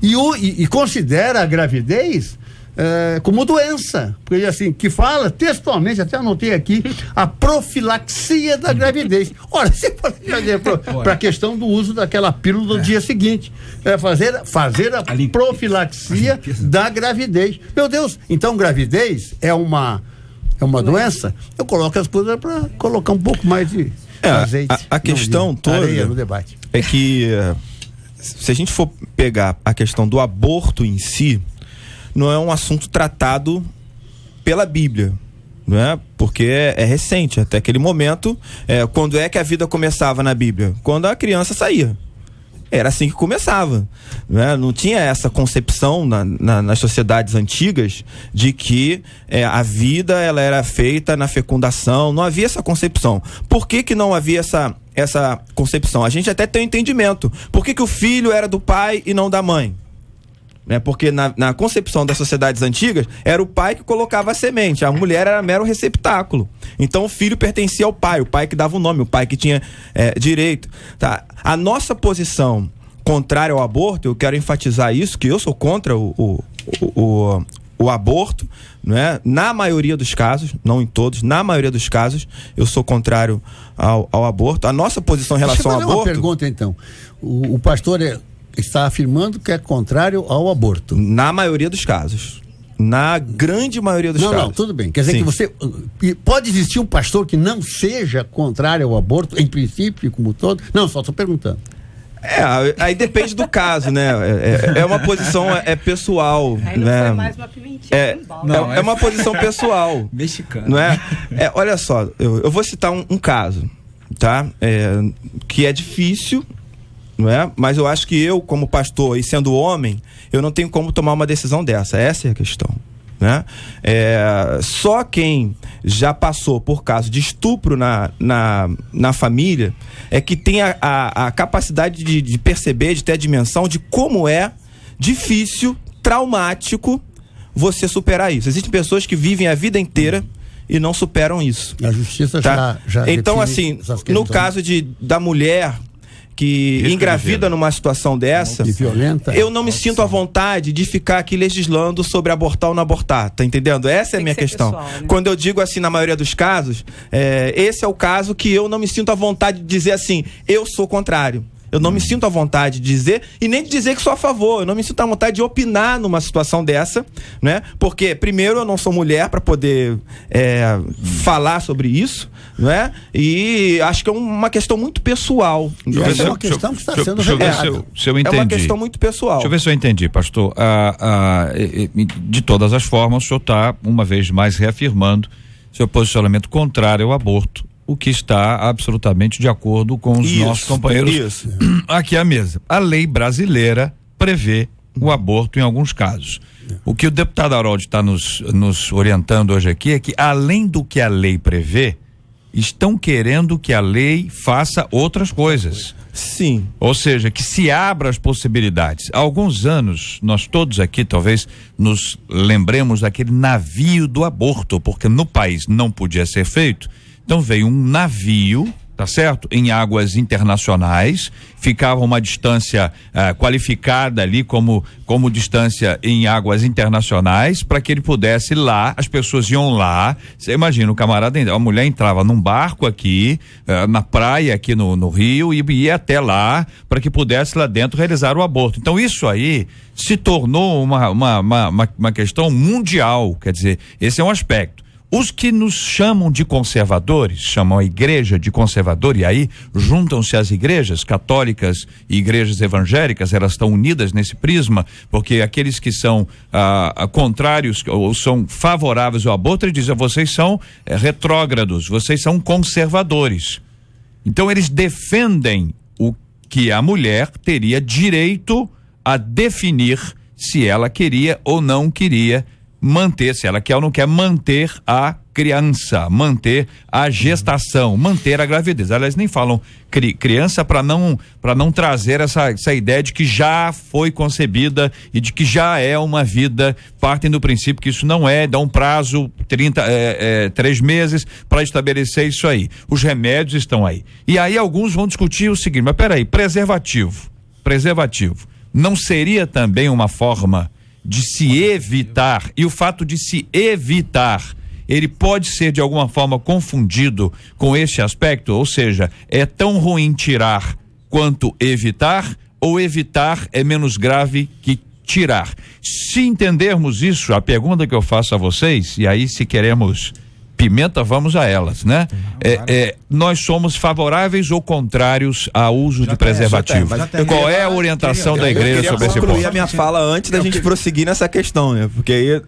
E considera a gravidez como doença, porque assim, que fala textualmente, até anotei aqui, a profilaxia da gravidez. Ora, você pode fazer para a questão do uso daquela pílula do dia seguinte, fazer a profilaxia da gravidez. Meu Deus, então gravidez é uma doença? Eu coloco as coisas para colocar um pouco mais de azeite. A questão toda no debate é que se a gente for pegar a questão do aborto em si, não é um assunto tratado pela Bíblia, não é? Porque é recente, até aquele momento. Quando é que a vida começava na Bíblia? Quando a criança saía. Era assim que começava, não é? Não tinha essa concepção nas sociedades antigas de que a vida ela era feita na fecundação. Não havia essa concepção. Por que não havia essa concepção? A gente até tem um entendimento. Por que o filho era do pai e não da mãe? Porque na concepção das sociedades antigas, era o pai que colocava a semente, a mulher era mero receptáculo. Então o filho pertencia ao pai, o pai que dava o nome, o pai que tinha direito. Tá? A nossa posição contrária ao aborto, eu quero enfatizar isso, que eu sou contra o aborto, não é? Na maioria dos casos, não em todos, na maioria dos casos, eu sou contrário ao aborto. A nossa posição em relação ao aborto... Deixa eu fazer uma pergunta, então. O pastor está afirmando que é contrário ao aborto. Na maioria dos casos. Na grande maioria dos casos. Não, tudo bem. Quer dizer que você... Pode existir um pastor que não seja contrário ao aborto, em princípio, como todo? Não, só estou perguntando. Aí depende do caso, né? É uma posição pessoal. Aí não foi mais uma pimentinha. É uma posição pessoal. Mexicana. Não é? Olha só, eu vou citar um caso, tá? Que é difícil, não é? Mas eu acho que eu, como pastor e sendo homem, eu não tenho como tomar uma decisão dessa. Essa é a questão, né? Só quem já passou por caso de estupro na família é que tem a capacidade de perceber, de ter a dimensão de como é difícil, traumático você superar isso. Existem pessoas que vivem a vida inteira e não superam isso. A justiça já então, assim, no caso da mulher que engravida numa situação dessa, eu não me sinto à vontade de ficar aqui legislando sobre abortar ou não abortar, tá entendendo? Essa é a minha questão. Pessoal, né? Quando eu digo assim, na maioria dos casos, esse é o caso que eu não me sinto à vontade de dizer assim, eu sou contrário. Eu não me sinto à vontade de dizer, e nem de dizer que sou a favor. Eu não me sinto à vontade de opinar numa situação dessa, né? Porque, primeiro, eu não sou mulher para poder falar sobre isso, né? E acho que é uma questão muito pessoal. Essa é uma questão que está sendo revelada. Se eu entendi. É uma questão muito pessoal. Deixa eu ver se eu entendi, pastor. De todas as formas, o senhor está, uma vez mais, reafirmando seu posicionamento contrário ao aborto, o que está absolutamente de acordo com os nossos companheiros aqui à mesa. A lei brasileira prevê o aborto em alguns casos. O que o deputado Harold está nos orientando hoje aqui é que, além do que a lei prevê, estão querendo que a lei faça outras coisas. Sim. Ou seja, que se abra as possibilidades. Há alguns anos, nós todos aqui talvez nos lembremos daquele navio do aborto, porque no país não podia ser feito. Então veio um navio, tá certo? Em águas internacionais, ficava uma distância qualificada ali como distância em águas internacionais, para que ele pudesse ir lá, as pessoas iam lá. Você imagina, o camarada, a mulher entrava num barco aqui, na praia aqui no Rio, e ia até lá, para que pudesse lá dentro realizar o aborto. Então isso aí se tornou uma questão mundial, quer dizer, esse é um aspecto. Os que nos chamam de conservadores, chamam a igreja de conservador, e aí juntam-se as igrejas católicas e igrejas evangélicas, elas estão unidas nesse prisma, porque aqueles que são contrários ou são favoráveis ao aborto, eles dizem, vocês são retrógrados, vocês são conservadores. Então eles defendem o que a mulher teria direito a definir se ela queria ou não queria manter, se ela quer ou não quer manter a criança, manter a gestação, manter a gravidez. Aliás, nem falam criança para não trazer essa ideia de que já foi concebida e de que já é uma vida. Partem do princípio que isso não é, dá um prazo 3 meses para estabelecer isso aí. Os remédios estão aí. E aí alguns vão discutir o seguinte, mas peraí, preservativo não seria também uma forma de se evitar, e o fato de se evitar, ele pode ser de alguma forma confundido com esse aspecto, ou seja, é tão ruim tirar quanto evitar, ou evitar é menos grave que tirar. Se entendermos isso, a pergunta que eu faço a vocês, e aí se queremos pimenta, vamos a elas, né? Nós somos favoráveis ou contrários ao uso de preservativo? Qual é a orientação da igreja sobre esse ponto? Eu concluir a minha fala antes da gente prosseguir nessa questão, né? Porque aí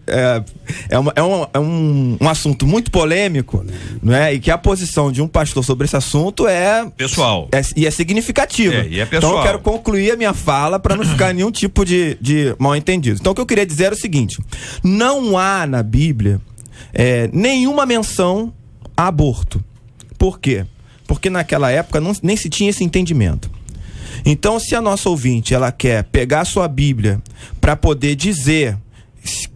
é um assunto muito polêmico, né? E que a posição de um pastor sobre esse assunto é pessoal. E é significativa. E é pessoal. Então eu quero concluir a minha fala para não ficar nenhum tipo de mal entendido. Então o que eu queria dizer é o seguinte: não há na Bíblia nenhuma menção a aborto. Por quê? Porque naquela época nem se tinha esse entendimento. Então, se a nossa ouvinte ela quer pegar a sua Bíblia para poder dizer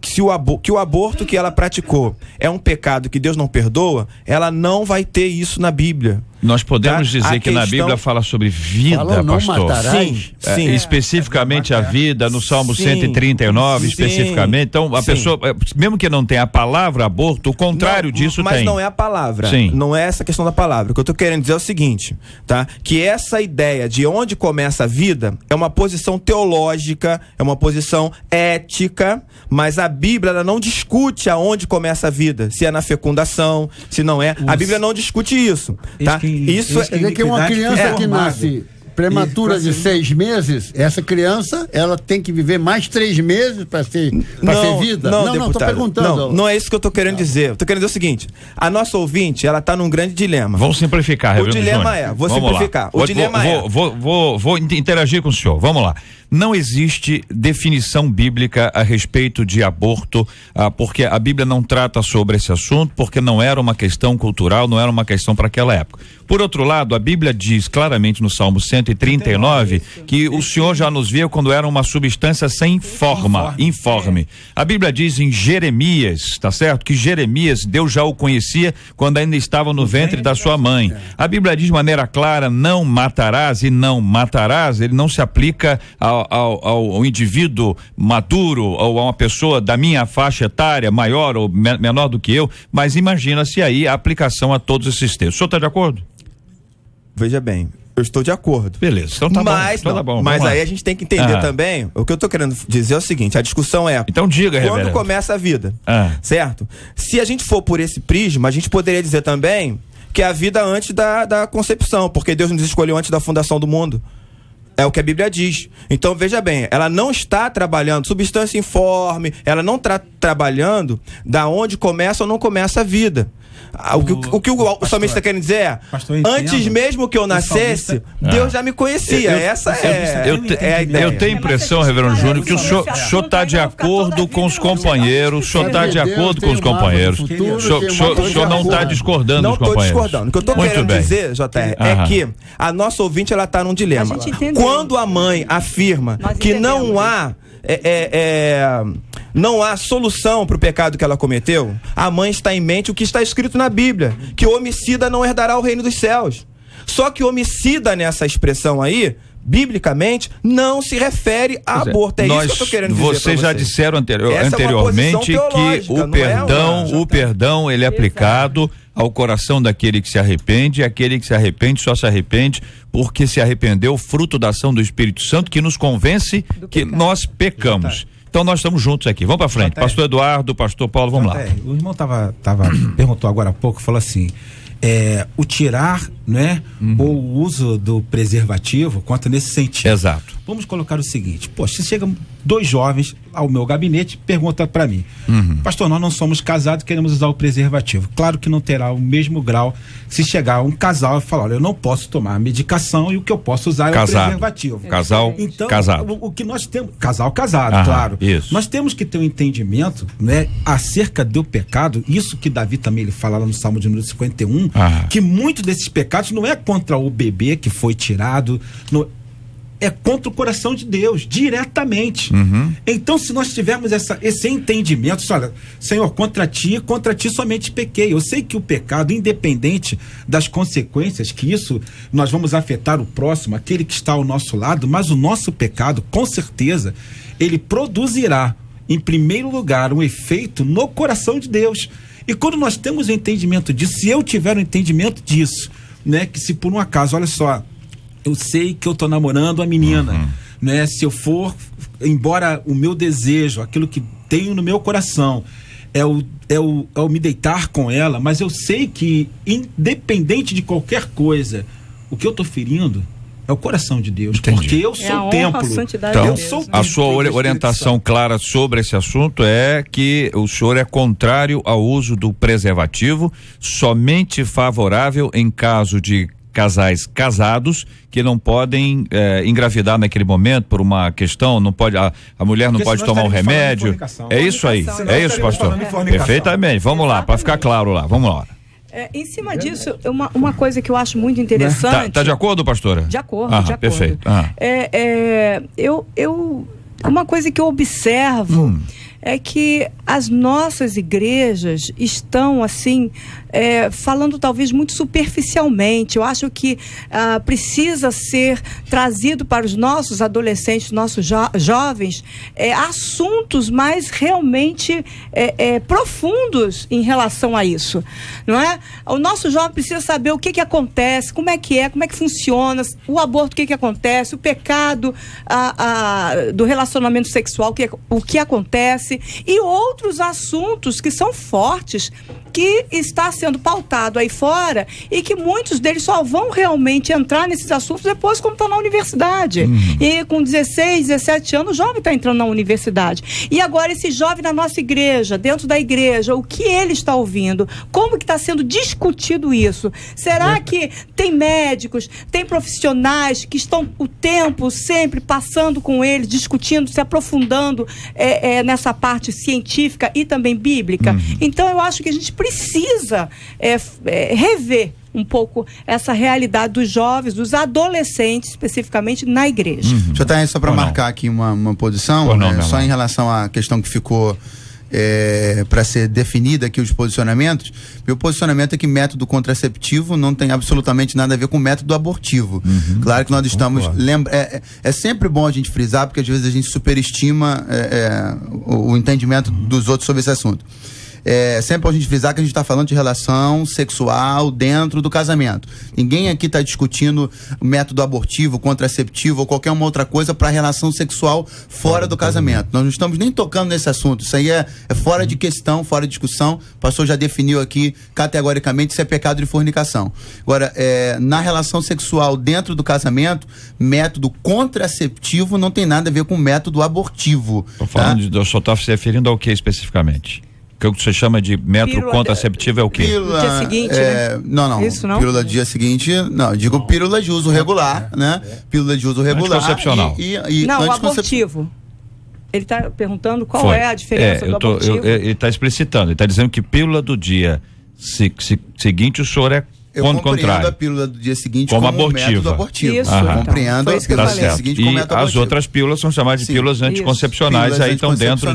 que o aborto que ela praticou é um pecado que Deus não perdoa, ela não vai ter isso na Bíblia. Nós podemos dizer que na Bíblia fala sobre vida, pastor. Sim. Especificamente a vida, no Salmo 139, especificamente. Então, a pessoa, mesmo que não tenha a palavra aborto, o contrário disso mas tem. Mas não é a palavra. Sim. Não é essa questão da palavra. O que eu tô querendo dizer é o seguinte, tá? Que essa ideia de onde começa a vida é uma posição teológica, é uma posição ética, mas a Bíblia ela não discute aonde começa a vida, se é na fecundação, se não é. A Bíblia não discute isso, tá? Isso quer dizer que uma criança que nasce prematura de 6 meses, essa criança, ela tem que viver mais 3 meses para ser vida? Não, tô perguntando. Não é isso que eu tô querendo dizer. Eu tô querendo dizer o seguinte: a nossa ouvinte, ela tá num grande dilema. Vamos simplificar, O dilema Vou simplificar. O dilema Vou interagir com o senhor. Vamos lá. Não existe definição bíblica a respeito de aborto, porque a Bíblia não trata sobre esse assunto, porque não era uma questão cultural, não era uma questão para aquela época. Por outro lado, a Bíblia diz claramente no Salmo 139 que o Senhor já nos viu quando era uma substância sem forma, informe. A Bíblia diz em Jeremias, tá certo? Que Jeremias, Deus já o conhecia quando ainda estava no ventre da sua mãe. A Bíblia diz de maneira clara, não matarás, e não matarás, ele não se aplica ao indivíduo maduro ou a uma pessoa da minha faixa etária, maior ou menor do que eu, mas imagina-se aí a aplicação a todos esses textos. O senhor está de acordo? Veja bem, eu estou de acordo. Beleza, então tá bom. Mas aí a gente tem que entender também, o que eu estou querendo dizer é o seguinte: a discussão é, então diga, quando reverendo, começa a vida, certo? Se a gente for por esse prisma, a gente poderia dizer também que é a vida antes da concepção, porque Deus nos escolheu antes da fundação do mundo. É o que a Bíblia diz. Então, veja bem, ela não está trabalhando substância informe, ela não está trabalhando da onde começa ou não começa a vida. O que o salmista quer dizer é, antes mesmo que eu nascesse, Deus já me conhecia. Eu tenho a impressão, reverendo Júnior, que o senhor está de acordo com os companheiros, o senhor está de acordo com os companheiros. O senhor não está discordando dos companheiros. Não estou discordando. O que eu estou querendo dizer, JR, é que a nossa ouvinte, ela está num dilema. Quando a mãe afirma que não há não há solução para o pecado que ela cometeu, a mãe está em mente o que está escrito na Bíblia, que o homicida não herdará o reino dos céus. Só que homicida nessa expressão aí, biblicamente, não se refere a aborto. É isso que eu estou querendo dizer. Vocês já disseram anteriormente que o perdão ele é aplicado ao coração daquele que se arrepende, e aquele que se arrepende só se arrepende porque se arrependeu, fruto da ação do Espírito Santo, que nos convence que nós pecamos. Então nós estamos juntos aqui. Vamos para frente. Pastor Eduardo, Pastor Paulo, vamos lá. O irmão perguntou agora há pouco, falou assim, o tirar, né, ou o uso do preservativo, conta nesse sentido. Exato. Vamos colocar o seguinte, poxa, chegam 2 jovens ao meu gabinete, pergunta para mim, pastor, nós não somos casados, queremos usar o preservativo. Claro que não terá o mesmo grau se chegar um casal e falar, olha, eu não posso tomar a medicação e o que eu posso usar é o preservativo. Casal então, casado. O que nós temos, casal casado, claro. Isso. Nós temos que ter um entendimento, né, acerca do pecado, isso que Davi também ele fala lá no Salmo de número 51, que muitos desses pecados não é contra o bebê que foi tirado, é contra o coração de Deus, diretamente. Então, se nós tivermos esse entendimento, olha, Senhor, contra ti somente pequei. Eu sei que o pecado, independente das consequências, que isso nós vamos afetar o próximo, aquele que está ao nosso lado, mas o nosso pecado, com certeza, ele produzirá, em primeiro lugar, um efeito no coração de Deus. E quando nós temos o entendimento disso, se eu tiver o entendimento disso, né, que se por um acaso, olha só, eu sei que eu tô namorando a menina, né? Se eu for, embora o meu desejo, aquilo que tenho no meu coração, é o me deitar com ela, mas eu sei que, independente de qualquer coisa, o que eu tô ferindo é o coração de Deus. Entendi. Porque eu sou o templo. Então, eu sou a sua orientação clara sobre esse assunto é que o senhor é contrário ao uso do preservativo, somente favorável em caso de casais casados que não podem engravidar naquele momento por uma questão, não pode, a mulher não pode tomar um remédio. É isso aí, é isso, pastor? Perfeitamente, vamos lá, para ficar claro lá, vamos lá. Em cima disso, uma coisa que eu acho muito interessante. Tá de acordo, pastora? De acordo, de acordo. Perfeito. Uma coisa que eu observo é que as nossas igrejas estão, assim, falando talvez muito superficialmente. Eu acho que precisa ser trazido para os nossos adolescentes, nossos jovens, assuntos mais realmente profundos em relação a isso, não é? O nosso jovem precisa saber o que acontece, como é que funciona, o aborto, o que acontece, o pecado do relacionamento sexual, o que acontece, e outros assuntos que são fortes, que está sendo pautado aí fora e que muitos deles só vão realmente entrar nesses assuntos depois quando está na universidade. E com 16, 17 anos, o jovem está entrando na universidade. E agora esse jovem na nossa igreja, dentro da igreja, o que ele está ouvindo? Como que está sendo discutido isso? Será que tem médicos, tem profissionais que estão o tempo sempre passando com ele, discutindo, se aprofundando nessa parte científica e também bíblica? Então eu acho que a gente precisa rever um pouco essa realidade dos jovens, dos adolescentes, especificamente na igreja. Só para marcar aqui uma posição, só em relação à questão que ficou para ser definida aqui os posicionamentos. Meu posicionamento é que método contraceptivo não tem absolutamente nada a ver com método abortivo. Claro que nós estamos é sempre bom a gente frisar, porque às vezes a gente superestima o entendimento dos outros sobre esse assunto. Sempre a gente frisar que a gente está falando de relação sexual dentro do casamento. Ninguém aqui está discutindo método abortivo, contraceptivo ou qualquer uma outra coisa para relação sexual fora do casamento. Nós não estamos nem tocando nesse assunto. Isso aí é fora de questão, fora de discussão. O pastor já definiu aqui categoricamente se é pecado de fornicação. Agora, na relação sexual dentro do casamento, método contraceptivo não tem nada a ver com método abortivo. Estou falando, o senhor está se referindo ao que especificamente? que você chama de método contraceptivo é o quê? Pílula, dia seguinte, né? Não. Isso não? Pílula do dia seguinte, não. Digo pílula de uso regular, né? Pílula de uso regular. Anticoncepcional. Não, o abortivo. Ele está perguntando qual é a diferença do abortivo. Ele está explicitando, ele está dizendo que pílula do dia seguinte o senhor é contrário. A pílula do dia seguinte como método abortivo. Isso, compreendo a pílula do dia seguinte como método abortivo. As outras pílulas são chamadas de pílulas anticoncepcionais, pílulas aí estão dentro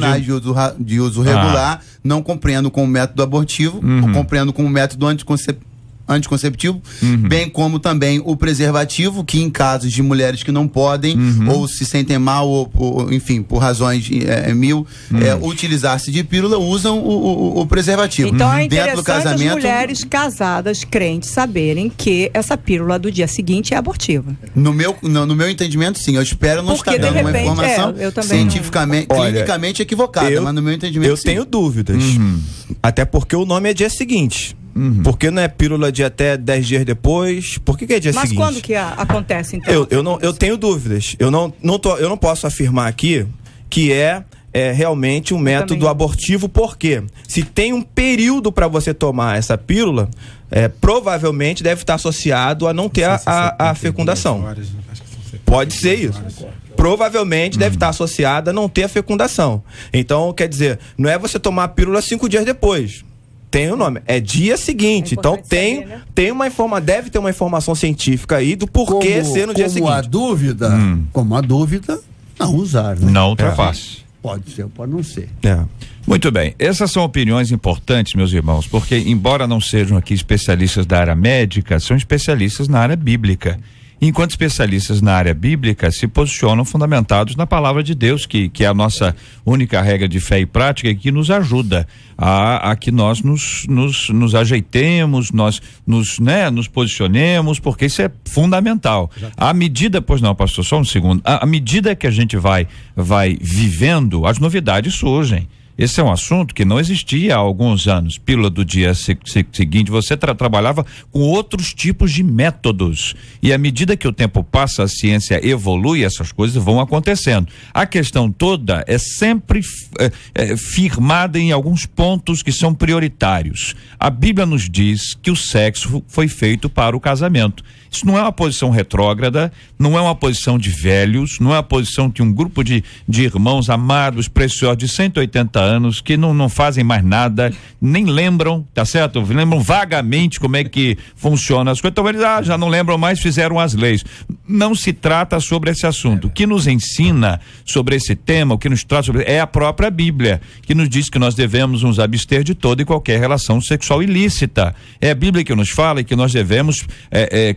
de uso regular, não compreendo como método abortivo, compreendo como método anticonceptivo, bem como também o preservativo, que em casos de mulheres que não podem ou se sentem mal ou enfim, por razões utilizar-se de pílula, usam o preservativo. Então é interessante dentro do casamento, as mulheres casadas, crentes, saberem que essa pílula do dia seguinte é abortiva. No meu entendimento, sim. Eu espero não estar dando uma informação cientificamente, clinicamente equivocada, mas no meu entendimento, eu tenho dúvidas. Até porque o nome é dia seguinte. Por que não é pílula de até 10 dias depois? Por que é dia seguinte? Mas quando que acontece, então? Eu tenho dúvidas. Eu não posso afirmar aqui que é realmente um método abortivo, porque se tem um período para você tomar essa pílula, provavelmente deve estar associado a não ter a fecundação. Pode ser isso. Provavelmente deve estar associado a não ter a fecundação. Então, quer dizer, não é você tomar a pílula 5 dias depois. Tem o nome, é dia seguinte. Então deve ter uma informação científica aí do porquê ser no dia seguinte. Como a dúvida, não usar, né? Não ultrapasse. Pode ser, pode não ser. Muito bem, essas são opiniões importantes, meus irmãos, porque embora não sejam aqui especialistas da área médica, são especialistas na área bíblica. Enquanto especialistas na área bíblica se posicionam fundamentados na palavra de Deus, que é a nossa única regra de fé e prática e que nos ajuda a que nós nos ajeitemos, nós nos posicionemos, porque isso é fundamental. À medida, pois não, pastor, só um segundo, à medida que a gente vai vivendo, as novidades surgem. Esse é um assunto que não existia há alguns anos. Pílula do dia seguinte, você trabalhava com outros tipos de métodos. E à medida que o tempo passa, a ciência evolui, essas coisas vão acontecendo. A questão toda é sempre firmada em alguns pontos que são prioritários. A Bíblia nos diz que o sexo foi feito para o casamento. Isso não é uma posição retrógrada, não é uma posição de velhos, não é uma posição de um grupo de irmãos amados, preciosos, de 180 anos, que não fazem mais nada, nem lembram, tá certo? Lembram vagamente como é que funciona as coisas. Então eles já não lembram mais, fizeram as leis. Não se trata sobre esse assunto. O que nos ensina sobre esse tema, o que nos trata sobre é a própria Bíblia, que nos diz que nós devemos nos abster de toda e qualquer relação sexual ilícita. É a Bíblia que nos fala que nós devemos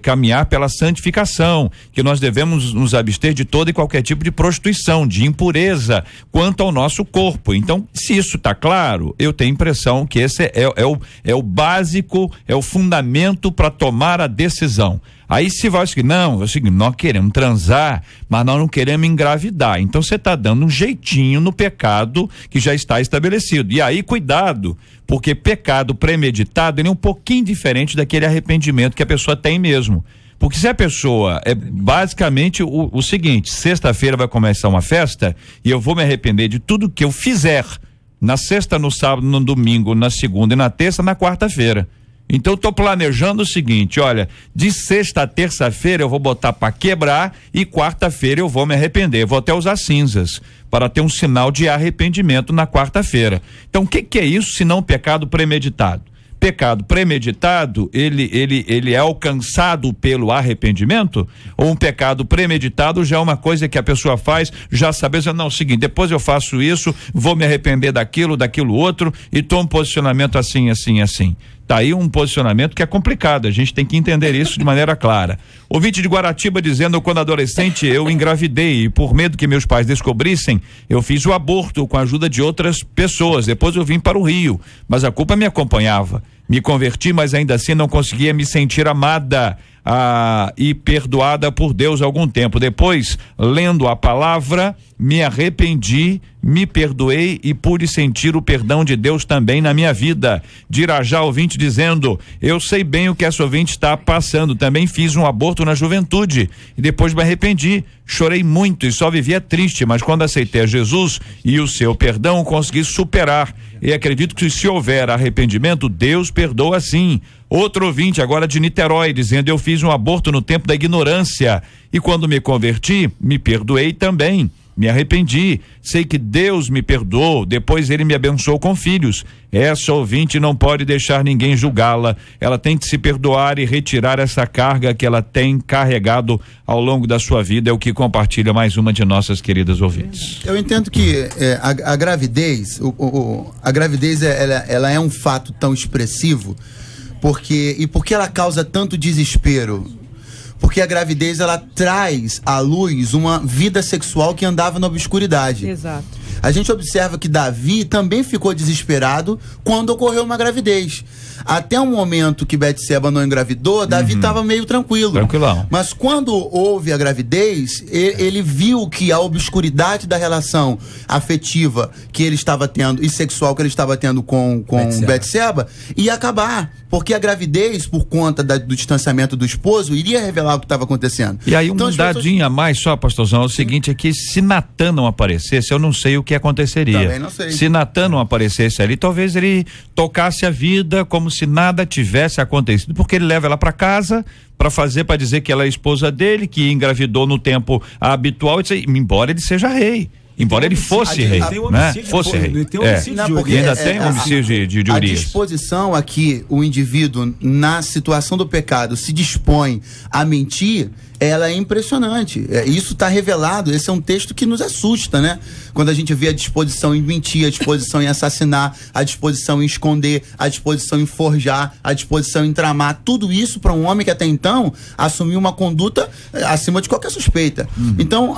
caminhar pela santificação, que nós devemos nos abster de toda e qualquer tipo de prostituição, de impureza quanto ao nosso corpo. Então, se isso está claro, eu tenho a impressão que esse é o básico, é o fundamento para tomar a decisão. Aí se vai seguir, não, é o seguinte, nós queremos transar, mas nós não queremos engravidar. Então você está dando um jeitinho no pecado que já está estabelecido. E aí, cuidado, porque pecado premeditado ele é um pouquinho diferente daquele arrependimento que a pessoa tem mesmo. Porque se a pessoa é basicamente o seguinte, sexta-feira vai começar uma festa e eu vou me arrepender de tudo que eu fizer na sexta, no sábado, no domingo, na segunda e na terça, na quarta-feira. Então eu tô planejando o seguinte, olha, de sexta a terça-feira eu vou botar para quebrar e quarta-feira eu vou me arrepender, eu vou até usar cinzas para ter um sinal de arrependimento na quarta-feira. Então o que é isso se não pecado premeditado? Pecado premeditado, ele é alcançado pelo arrependimento? Ou um pecado premeditado já é uma coisa que a pessoa faz, já sabendo, não, é o seguinte, depois eu faço isso, vou me arrepender daquilo outro e tomo um posicionamento assim. Tá aí um posicionamento que é complicado, a gente tem que entender isso de maneira clara. Ouvinte de Guaratiba dizendo, quando adolescente eu engravidei e por medo que meus pais descobrissem, eu fiz o aborto com a ajuda de outras pessoas, depois eu vim para o Rio, mas a culpa me acompanhava. Me converti, mas ainda assim não conseguia me sentir amada e perdoada por Deus há algum tempo. Depois, lendo a palavra, me arrependi, me perdoei e pude sentir o perdão de Deus também na minha vida. De Irajá, ouvinte dizendo, eu sei bem o que essa ouvinte está passando, também fiz um aborto na juventude e depois me arrependi. Chorei muito e só vivia triste, mas quando aceitei a Jesus e o seu perdão, consegui superar. E acredito que se houver arrependimento, Deus perdoa sim. Outro ouvinte agora de Niterói, dizendo: eu fiz um aborto no tempo da ignorância e quando me converti, me perdoei também. Me arrependi, sei que Deus me perdoou, depois ele me abençoou com filhos. Essa ouvinte não pode deixar ninguém julgá-la, ela tem que se perdoar e retirar essa carga que ela tem carregado ao longo da sua vida, é o que compartilha mais uma de nossas queridas ouvintes. Eu entendo que a gravidez, a gravidez ela é um fato tão expressivo, porque ela causa tanto desespero. Porque a gravidez, ela traz à luz uma vida sexual que andava na obscuridade. Exato. A gente observa que Davi também ficou desesperado quando ocorreu uma gravidez. Até o momento que Betseba não engravidou, Davi estava meio tranquilo. Tranquilão. Mas quando houve a gravidez, ele viu que a obscuridade da relação afetiva que ele estava tendo e sexual que ele estava tendo com Betseba ia acabar. Porque a gravidez, por conta do distanciamento do esposo, iria revelar o que estava acontecendo. E aí, uma dadinha a mais só, pastorzão, é o seguinte, é que se Natan não aparecesse, eu não sei o que aconteceria. Também não sei. Se Natan não aparecesse ali, talvez ele tocasse a vida como se nada tivesse acontecido, porque ele leva ela para casa para dizer que ela é a esposa dele, que engravidou no tempo habitual, embora ele seja rei. Embora ele fosse rei, né? Fosse rei. E ainda tem homicídio de Urias. A disposição a que o indivíduo, na situação do pecado, se dispõe a mentir, ela é impressionante. Isso está revelado, esse é um texto que nos assusta, né? Quando a gente vê a disposição em mentir, a disposição em assassinar, a disposição em esconder, a disposição em forjar, a disposição em tramar, tudo isso para um homem que até então assumiu uma conduta acima de qualquer suspeita. Então,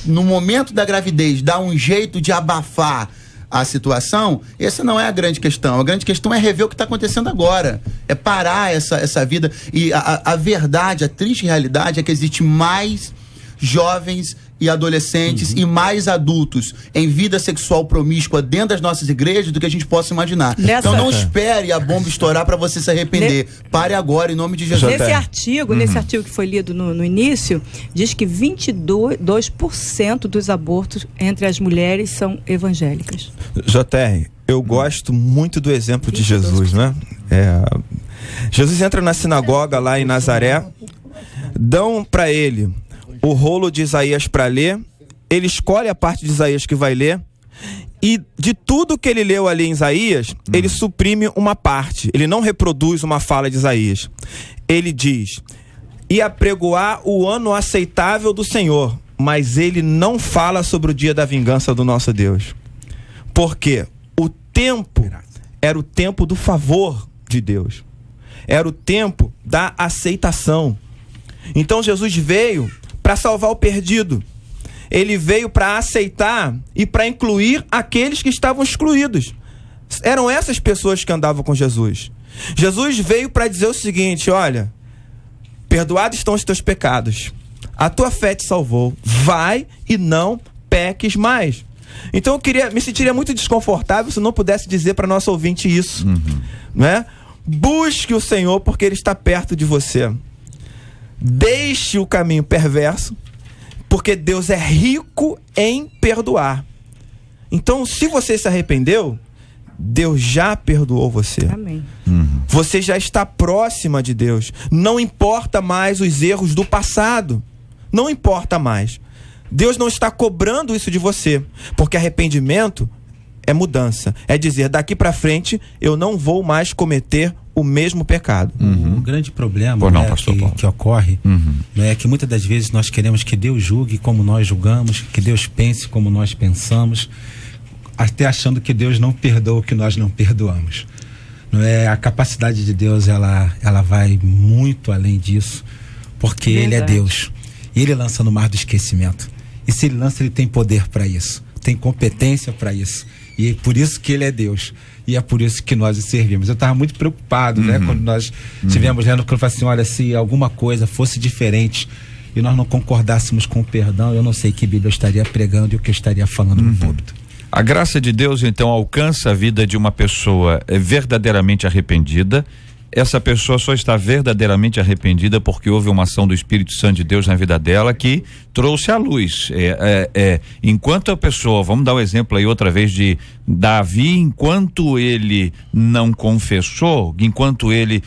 no momento da gravidez, dá um jeito de abafar a situação, essa não é a grande questão. A grande questão é rever o que está acontecendo agora. É parar essa vida. E a verdade, a triste realidade é que existe mais jovens e adolescentes e mais adultos em vida sexual promíscua dentro das nossas igrejas do que a gente possa imaginar. Então não espere a bomba estourar para você se arrepender. Pare agora, em nome de Jesus. Nesse artigo que foi lido no início, diz que 22% dos abortos entre as mulheres são evangélicas. JR, eu gosto muito do exemplo de Jesus, né? Jesus entra na sinagoga lá em Nazaré, dão para ele o rolo de Isaías para ler, ele escolhe a parte de Isaías que vai ler, e de tudo que ele leu ali em Isaías, ele suprime uma parte, ele não reproduz uma fala de Isaías. Ele diz: e apregoar o ano aceitável do Senhor, mas ele não fala sobre o dia da vingança do nosso Deus. Porque o tempo era o tempo do favor de Deus, era o tempo da aceitação. Então Jesus veio para salvar o perdido. Ele veio para aceitar e para incluir aqueles que estavam excluídos. Eram essas pessoas que andavam com Jesus. Jesus veio para dizer o seguinte: olha, perdoados estão os teus pecados, a tua fé te salvou, vai e não peques mais. Então me sentiria muito desconfortável se não pudesse dizer para nosso ouvinte isso, né? Busque o Senhor porque Ele está perto de você. Deixe o caminho perverso, porque Deus é rico em perdoar. Então, se você se arrependeu, Deus já perdoou você. Amém. Você já está próxima de Deus. Não importa mais os erros do passado. Não importa mais. Deus não está cobrando isso de você, porque arrependimento é mudança. É dizer, daqui para frente eu não vou mais cometer o mesmo pecado. Um grande problema que ocorre é que muitas das vezes nós queremos que Deus julgue como nós julgamos, que Deus pense como nós pensamos, até achando que Deus não perdoa o que nós não perdoamos. Não é? A capacidade de Deus ela vai muito além disso, porque Ele é Deus e Ele lança no mar do esquecimento. E se Ele lança, Ele tem poder para isso, tem competência para isso, e é por isso que Ele é Deus. E é por isso que nós o servimos. Eu estava muito preocupado, né? Quando nós estivemos lendo, quando eu falei assim, olha, se alguma coisa fosse diferente e nós não concordássemos com o perdão, eu não sei que Bíblia eu estaria pregando e o que eu estaria falando no púlpito. A graça de Deus, então, alcança a vida de uma pessoa verdadeiramente arrependida, essa pessoa só está verdadeiramente arrependida porque houve uma ação do Espírito Santo de Deus na vida dela que trouxe à luz. Enquanto a pessoa, vamos dar o exemplo aí outra vez de Davi, enquanto ele não confessou, enquanto ele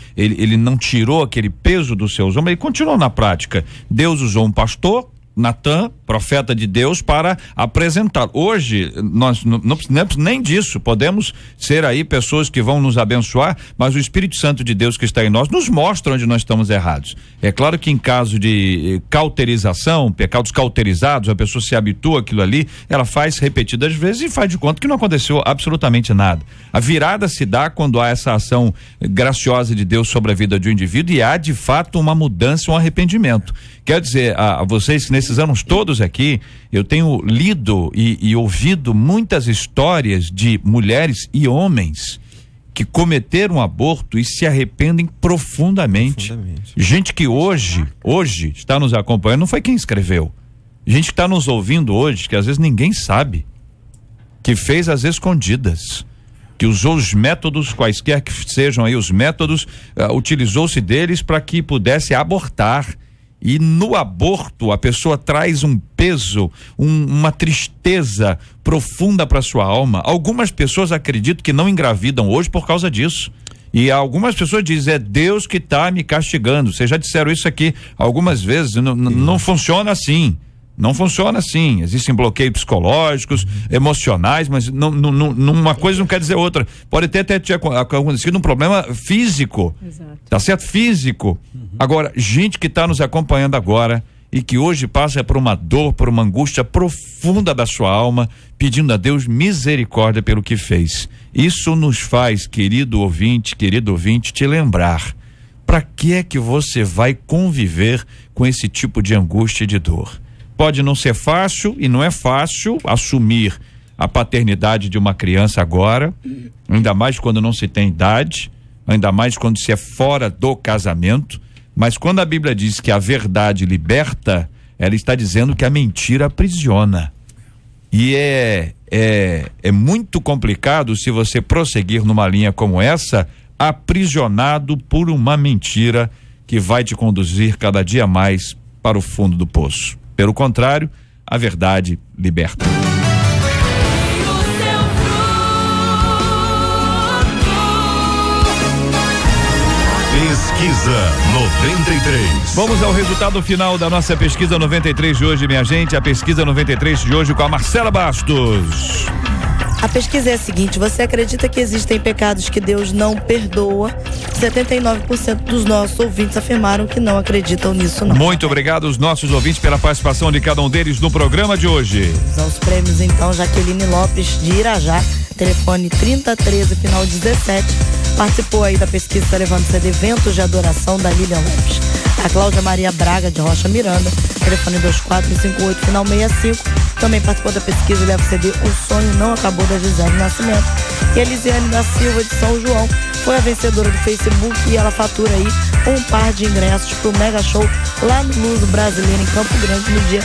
não tirou aquele peso dos seus ombros, ele continuou na prática. Deus usou um pastor, Natã, profeta de Deus, para apresentar. Hoje, nós não precisamos nem disso, podemos ser aí pessoas que vão nos abençoar, mas o Espírito Santo de Deus que está em nós nos mostra onde nós estamos errados. É claro que em caso de cauterização, pecados cauterizados, a pessoa se habitua àquilo ali, ela faz repetidas vezes e faz de conta que não aconteceu absolutamente nada. A virada se dá quando há essa ação graciosa de Deus sobre a vida de um indivíduo e há de fato uma mudança, um arrependimento. Quero dizer a vocês que nesses anos todos aqui, eu tenho lido e ouvido muitas histórias de mulheres e homens que cometeram aborto e se arrependem profundamente. Gente que hoje está nos acompanhando, não foi quem escreveu. Gente que está nos ouvindo hoje, que às vezes ninguém sabe, que fez às escondidas, que usou os métodos, quaisquer que sejam aí os métodos, utilizou-se deles para que pudesse abortar. E no aborto a pessoa traz um peso, uma tristeza profunda para sua alma. Algumas pessoas acreditam que não engravidam hoje por causa disso. E algumas pessoas dizem, é Deus que está me castigando. Vocês já disseram isso aqui algumas vezes. Não funciona assim. Não funciona assim. Existem bloqueios psicológicos, emocionais, mas uma coisa não quer dizer outra. Pode ter até acontecido um problema físico. Exato. Tá certo? Físico. Agora, gente que está nos acompanhando agora e que hoje passa por uma dor, por uma angústia profunda da sua alma, pedindo a Deus misericórdia pelo que fez. Isso nos faz, querido ouvinte, te lembrar. Para que é que você vai conviver com esse tipo de angústia e de dor? Pode não ser fácil, e não é fácil assumir a paternidade de uma criança agora, ainda mais quando não se tem idade, ainda mais quando se é fora do casamento, mas quando a Bíblia diz que a verdade liberta, ela está dizendo que a mentira aprisiona. E é muito complicado se você prosseguir numa linha como essa, aprisionado por uma mentira que vai te conduzir cada dia mais para o fundo do poço. Pelo contrário, a verdade liberta. Pesquisa 93. Vamos ao resultado final da nossa pesquisa 93 de hoje, minha gente. A pesquisa 93 de hoje com a Marcela Bastos. A pesquisa é a seguinte: você acredita que existem pecados que Deus não perdoa? 79% dos nossos ouvintes afirmaram que não acreditam nisso, não. Muito obrigado aos nossos ouvintes pela participação de cada um deles no programa de hoje. Vamos aos prêmios então. Jaqueline Lopes de Irajá, telefone 3013, final 17, participou aí da pesquisa, está levando CD Ventos de Adoração da Lilian Lopes. A Cláudia Maria Braga de Rocha Miranda, telefone 2458, final 65, também participou da pesquisa e leva o CD O Sonho Não Acabou, da Gisele Nascimento. E a Elisiane da Silva de São João foi a vencedora do Facebook e ela fatura aí um par de ingressos pro Mega Show lá no Luso Brasileiro em Campo Grande no dia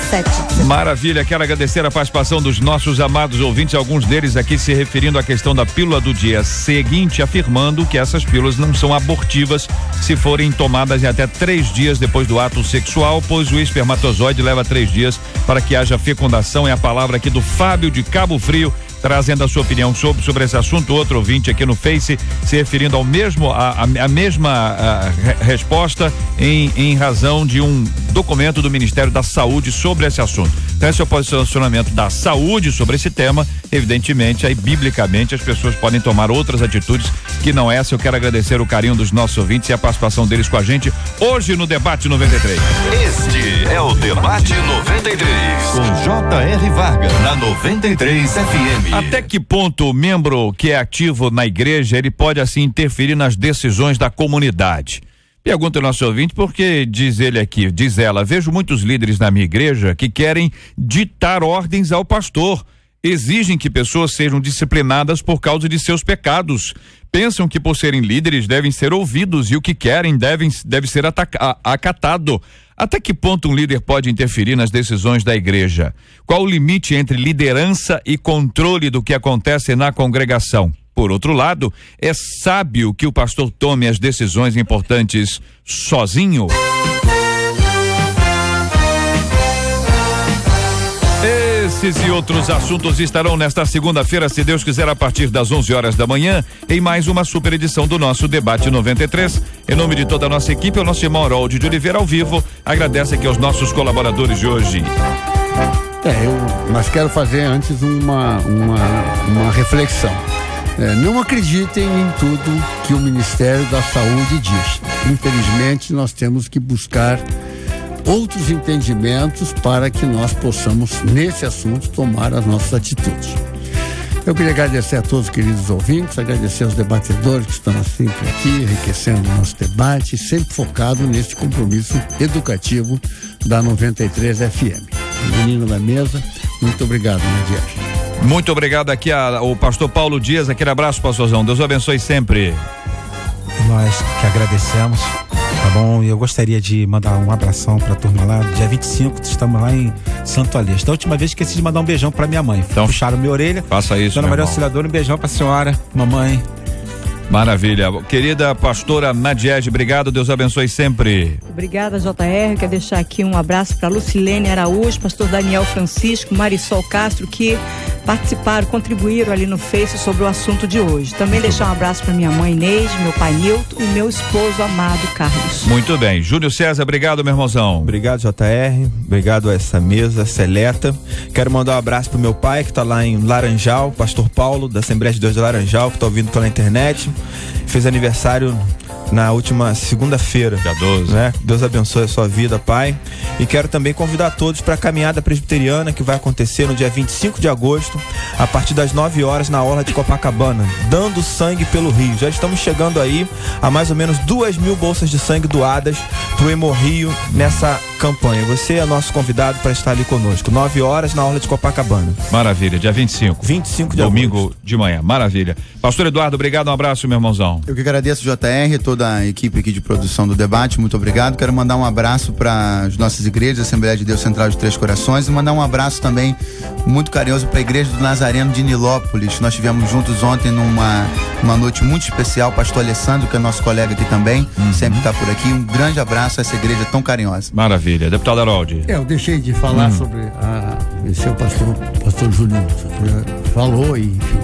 7. Maravilha, quero agradecer a participação dos nossos amados ouvintes, alguns deles aqui se referindo à questão da pílula do dia seguinte, afirmando que essas pílulas não são abortivas se forem tomadas em até 3 dias depois do ato sexual, pois o espermatozoide leva 3 dias para que haja fecundação. É a palavra aqui do Fábio de Cabo Frio, trazendo a sua opinião sobre esse assunto. Outro ouvinte aqui no Face se referindo ao mesmo, a mesma resposta em razão de um documento do Ministério da Saúde sobre esse assunto. Então esse é o posicionamento da saúde sobre esse tema. Evidentemente, aí biblicamente as pessoas podem tomar outras atitudes que não essa. Eu quero agradecer o carinho dos nossos ouvintes e a participação deles com a gente hoje no Debate 93. Este é o Debate 93 com J.R. Vargas na 93 FM. Até que ponto o membro que é ativo na igreja, ele pode assim interferir nas decisões da comunidade? Pergunta o nosso ouvinte, porque diz ela, vejo muitos líderes na minha igreja que querem ditar ordens ao pastor, exigem que pessoas sejam disciplinadas por causa de seus pecados, pensam que por serem líderes devem ser ouvidos e o que querem deve ser acatado. Até que ponto um líder pode interferir nas decisões da igreja? Qual o limite entre liderança e controle do que acontece na congregação? Por outro lado, é sábio que o pastor tome as decisões importantes sozinho? Esses e outros assuntos estarão nesta segunda-feira, se Deus quiser, a partir das 11 horas da manhã, em mais uma super edição do nosso Debate 93. Em nome de toda a nossa equipe, o nosso irmão Harold de Oliveira ao vivo agradece aqui aos nossos colaboradores de hoje. Mas quero fazer antes uma reflexão. Não acreditem em tudo que o Ministério da Saúde diz. Infelizmente, nós temos que buscar outros entendimentos para que nós possamos, nesse assunto, tomar as nossas atitudes. Eu queria agradecer a todos os queridos ouvintes, agradecer aos debatedores que estão sempre aqui, enriquecendo o nosso debate, sempre focado nesse compromisso educativo da 93 FM. Menino da mesa, muito obrigado, Nadia. Muito obrigado aqui ao pastor Paulo Dias, aquele abraço, pastorzão, Deus o abençoe sempre. Nós que agradecemos, tá bom? E eu gostaria de mandar um abração pra turma lá, dia 25, estamos lá em Santo Aleixo. Da última vez esqueci de mandar um beijão pra minha mãe. Então, puxaram minha orelha. Faça isso, Dona Maria Auxiliadora, um beijão pra senhora, mamãe. Maravilha. Querida pastora Nadiege, obrigado, Deus abençoe sempre. Obrigada, JR. Quero deixar aqui um abraço para Lucilene Araújo, pastor Daniel Francisco, Marisol Castro, que participaram, contribuíram ali no Face sobre o assunto de hoje. Também deixar um abraço para minha mãe Neide, meu pai Nilton e meu esposo amado Carlos. Muito bem. Júlio César, obrigado, meu irmãozão. Obrigado, JR. Obrigado a essa mesa seleta. Quero mandar um abraço pro meu pai, que tá lá em Laranjal, pastor Paulo, da Assembleia de Deus de Laranjal, que tá ouvindo pela internet. Fez aniversário na última segunda-feira. Dia 12. Né? Deus abençoe a sua vida, pai. E quero também convidar todos para a caminhada presbiteriana que vai acontecer no dia 25 de agosto, a partir das 9 horas na orla de Copacabana, dando sangue pelo Rio. Já estamos chegando aí a mais ou menos 2.000 bolsas de sangue doadas pro Hemorrio nessa campanha. Você é nosso convidado para estar ali conosco. 9 horas na orla de Copacabana. Maravilha, dia 25. 25 de domingo agosto. De manhã. Maravilha. Pastor Eduardo, obrigado, um abraço, meu irmãozão. Eu que agradeço, JR, toda a equipe aqui de produção do debate, muito obrigado. Quero mandar um abraço para as nossas igrejas, Assembleia de Deus Central de Três Corações, e mandar um abraço também muito carinhoso para a Igreja do Nazareno de Nilópolis. Nós estivemos juntos ontem numa noite muito especial, pastor Alessandro, que é nosso colega aqui também, sempre está por aqui. Um grande abraço a essa igreja tão carinhosa. Maravilha. Deputado Harold. Eu deixei de falar sobre esse é o pastor Júlio falou, e enfim.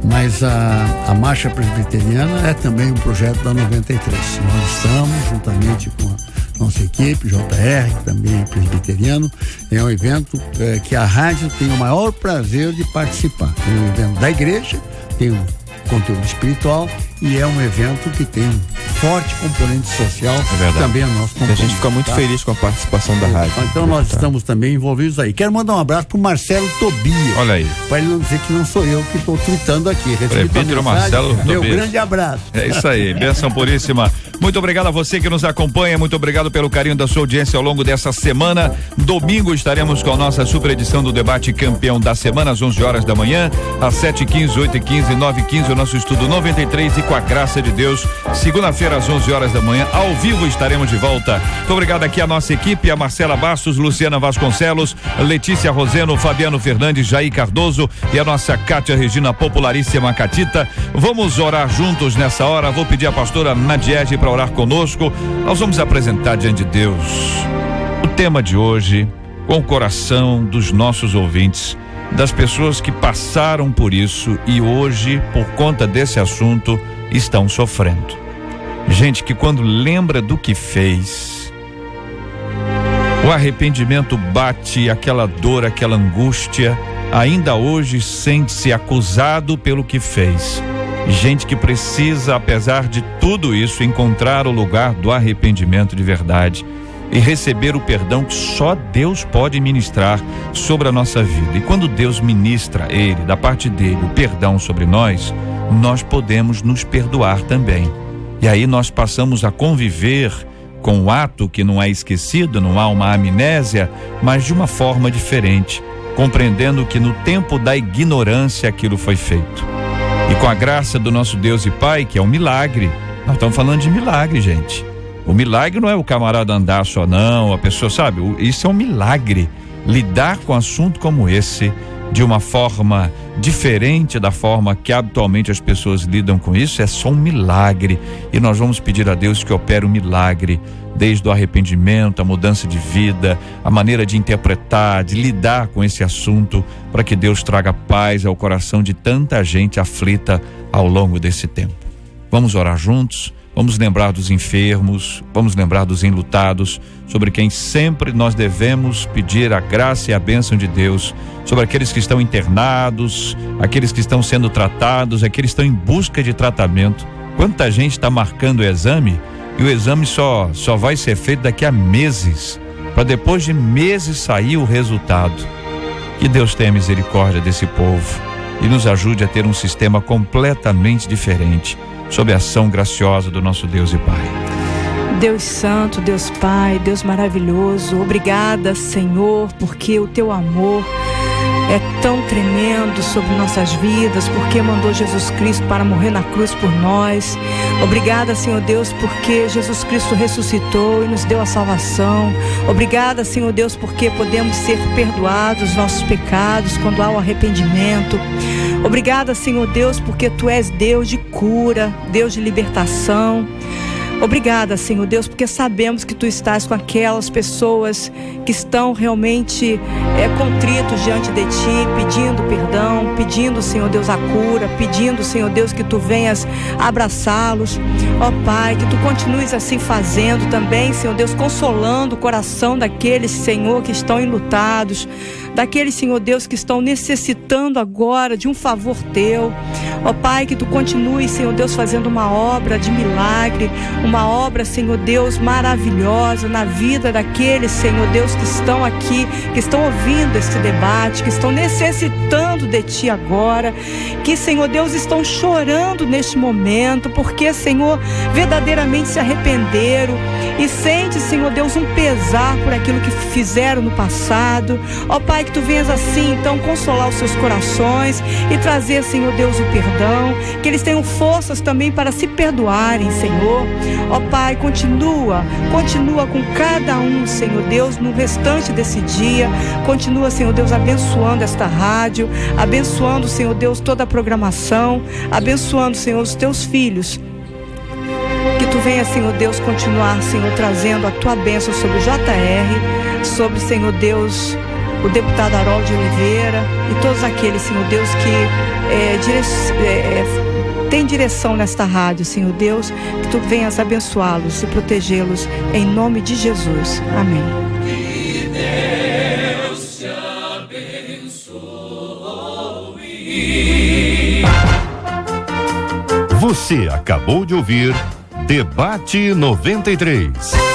Mas a Marcha Presbiteriana é também um projeto da 93. Nós estamos, juntamente com a nossa equipe, JR, que também é presbiteriano, é um evento que a rádio tem o maior prazer de participar. É um evento da igreja, tem um conteúdo espiritual e é um evento que tem um forte componente social, também é nosso componente. A gente fica muito feliz com a participação da rádio. Então nós estamos também envolvidos aí. Quero mandar um abraço pro Marcelo Tobias. Olha aí. Para ele não dizer que não sou eu que estou tweetando aqui. Prefeito Marcelo Meu Tobias. grande abraço. É isso aí, bênção puríssima. Muito obrigado a você que nos acompanha, muito obrigado pelo carinho da sua audiência ao longo dessa semana. Domingo estaremos com a nossa super edição do Debate Campeão da Semana, às 11 horas da manhã, às 7h15, 8h15, 9h15, o nosso estudo 93, e com a graça de Deus, segunda-feira às 11 horas da manhã, ao vivo estaremos de volta. Muito obrigado aqui a nossa equipe, a Marcela Bastos, Luciana Vasconcelos, Letícia Roseno, Fabiano Fernandes, Jair Cardoso e a nossa Cátia Regina Popularíssima Catita. Vamos orar juntos nessa hora. Vou pedir a pastora Nadiege para orar conosco. Nós vamos apresentar diante de Deus o tema de hoje, com o coração dos nossos ouvintes, das pessoas que passaram por isso e hoje, por conta desse assunto, estão sofrendo. Gente que quando lembra do que fez, o arrependimento bate, aquela dor, aquela angústia, ainda hoje sente-se acusado pelo que fez. Gente que precisa, apesar de tudo isso, encontrar o lugar do arrependimento de verdade e receber o perdão que só Deus pode ministrar sobre a nossa vida. E quando Deus ministra Ele, da parte dele, o perdão sobre nós, nós podemos nos perdoar também. E aí nós passamos a conviver com o ato que não é esquecido, não há uma amnésia, mas de uma forma diferente, compreendendo que no tempo da ignorância aquilo foi feito. E com a graça do nosso Deus e Pai, que é um milagre, nós estamos falando de milagre, gente. O milagre não é o camarada andar só, não, a pessoa, sabe, isso é um milagre. Lidar com um assunto como esse de uma forma diferente da forma que habitualmente as pessoas lidam com isso, é só um milagre. E nós vamos pedir a Deus que opere um milagre, desde o arrependimento, a mudança de vida, a maneira de interpretar, de lidar com esse assunto, para que Deus traga paz ao coração de tanta gente aflita ao longo desse tempo. Vamos orar juntos, vamos lembrar dos enfermos, vamos lembrar dos enlutados, sobre quem sempre nós devemos pedir a graça e a bênção de Deus, sobre aqueles que estão internados, aqueles que estão sendo tratados, aqueles que estão em busca de tratamento. Quanta gente está marcando o exame e o exame só vai ser feito daqui a meses, para depois de meses sair o resultado. Que Deus tenha misericórdia desse povo e nos ajude a ter um sistema completamente diferente, sob a ação graciosa do nosso Deus e Pai. Deus Santo, Deus Pai, Deus maravilhoso, obrigada, Senhor, porque o teu amor é tão tremendo sobre nossas vidas, porque mandou Jesus Cristo para morrer na cruz por nós. Obrigada, Senhor Deus, porque Jesus Cristo ressuscitou e nos deu a salvação. Obrigada, Senhor Deus, porque podemos ser perdoados os nossos pecados quando há o arrependimento. Obrigada, Senhor Deus, porque tu és Deus de cura, Deus de libertação. Obrigada, Senhor Deus, porque sabemos que tu estás com aquelas pessoas que estão realmente contritos diante de ti, pedindo perdão, pedindo, Senhor Deus, a cura, pedindo, Senhor Deus, que tu venhas abraçá-los. Ó Pai, que tu continues assim fazendo também, Senhor Deus, consolando o coração daqueles, Senhor, que estão enlutados, daqueles, Senhor Deus, que estão necessitando agora de um favor teu. Ó Pai, que tu continues, Senhor Deus, fazendo uma obra de milagre, uma obra, Senhor Deus, maravilhosa na vida daqueles, Senhor Deus, que estão aqui, que estão ouvindo este debate, que estão necessitando de ti agora, que, Senhor Deus, estão chorando neste momento, porque, Senhor, verdadeiramente se arrependeram e sente, Senhor Deus, um pesar por aquilo que fizeram no passado. Ó Pai, que tu venhas assim, então, consolar os seus corações e trazer, Senhor Deus, o perdão, que eles tenham forças também para se perdoarem, Senhor. Ó Pai, continua com cada um, Senhor Deus, no restante desse dia. Continua, Senhor Deus, abençoando esta rádio, abençoando, Senhor Deus, toda a programação, abençoando, Senhor, os teus filhos. Que tu venha, Senhor Deus, continuar, Senhor, trazendo a tua bênção sobre o JR, sobre, Senhor Deus, o deputado Harold Oliveira e todos aqueles, Senhor Deus, que tem direção nesta rádio, Senhor Deus, que tu venhas abençoá-los e protegê-los em nome de Jesus. Amém. Que Deus te abençoe. Você acabou de ouvir Debate 93.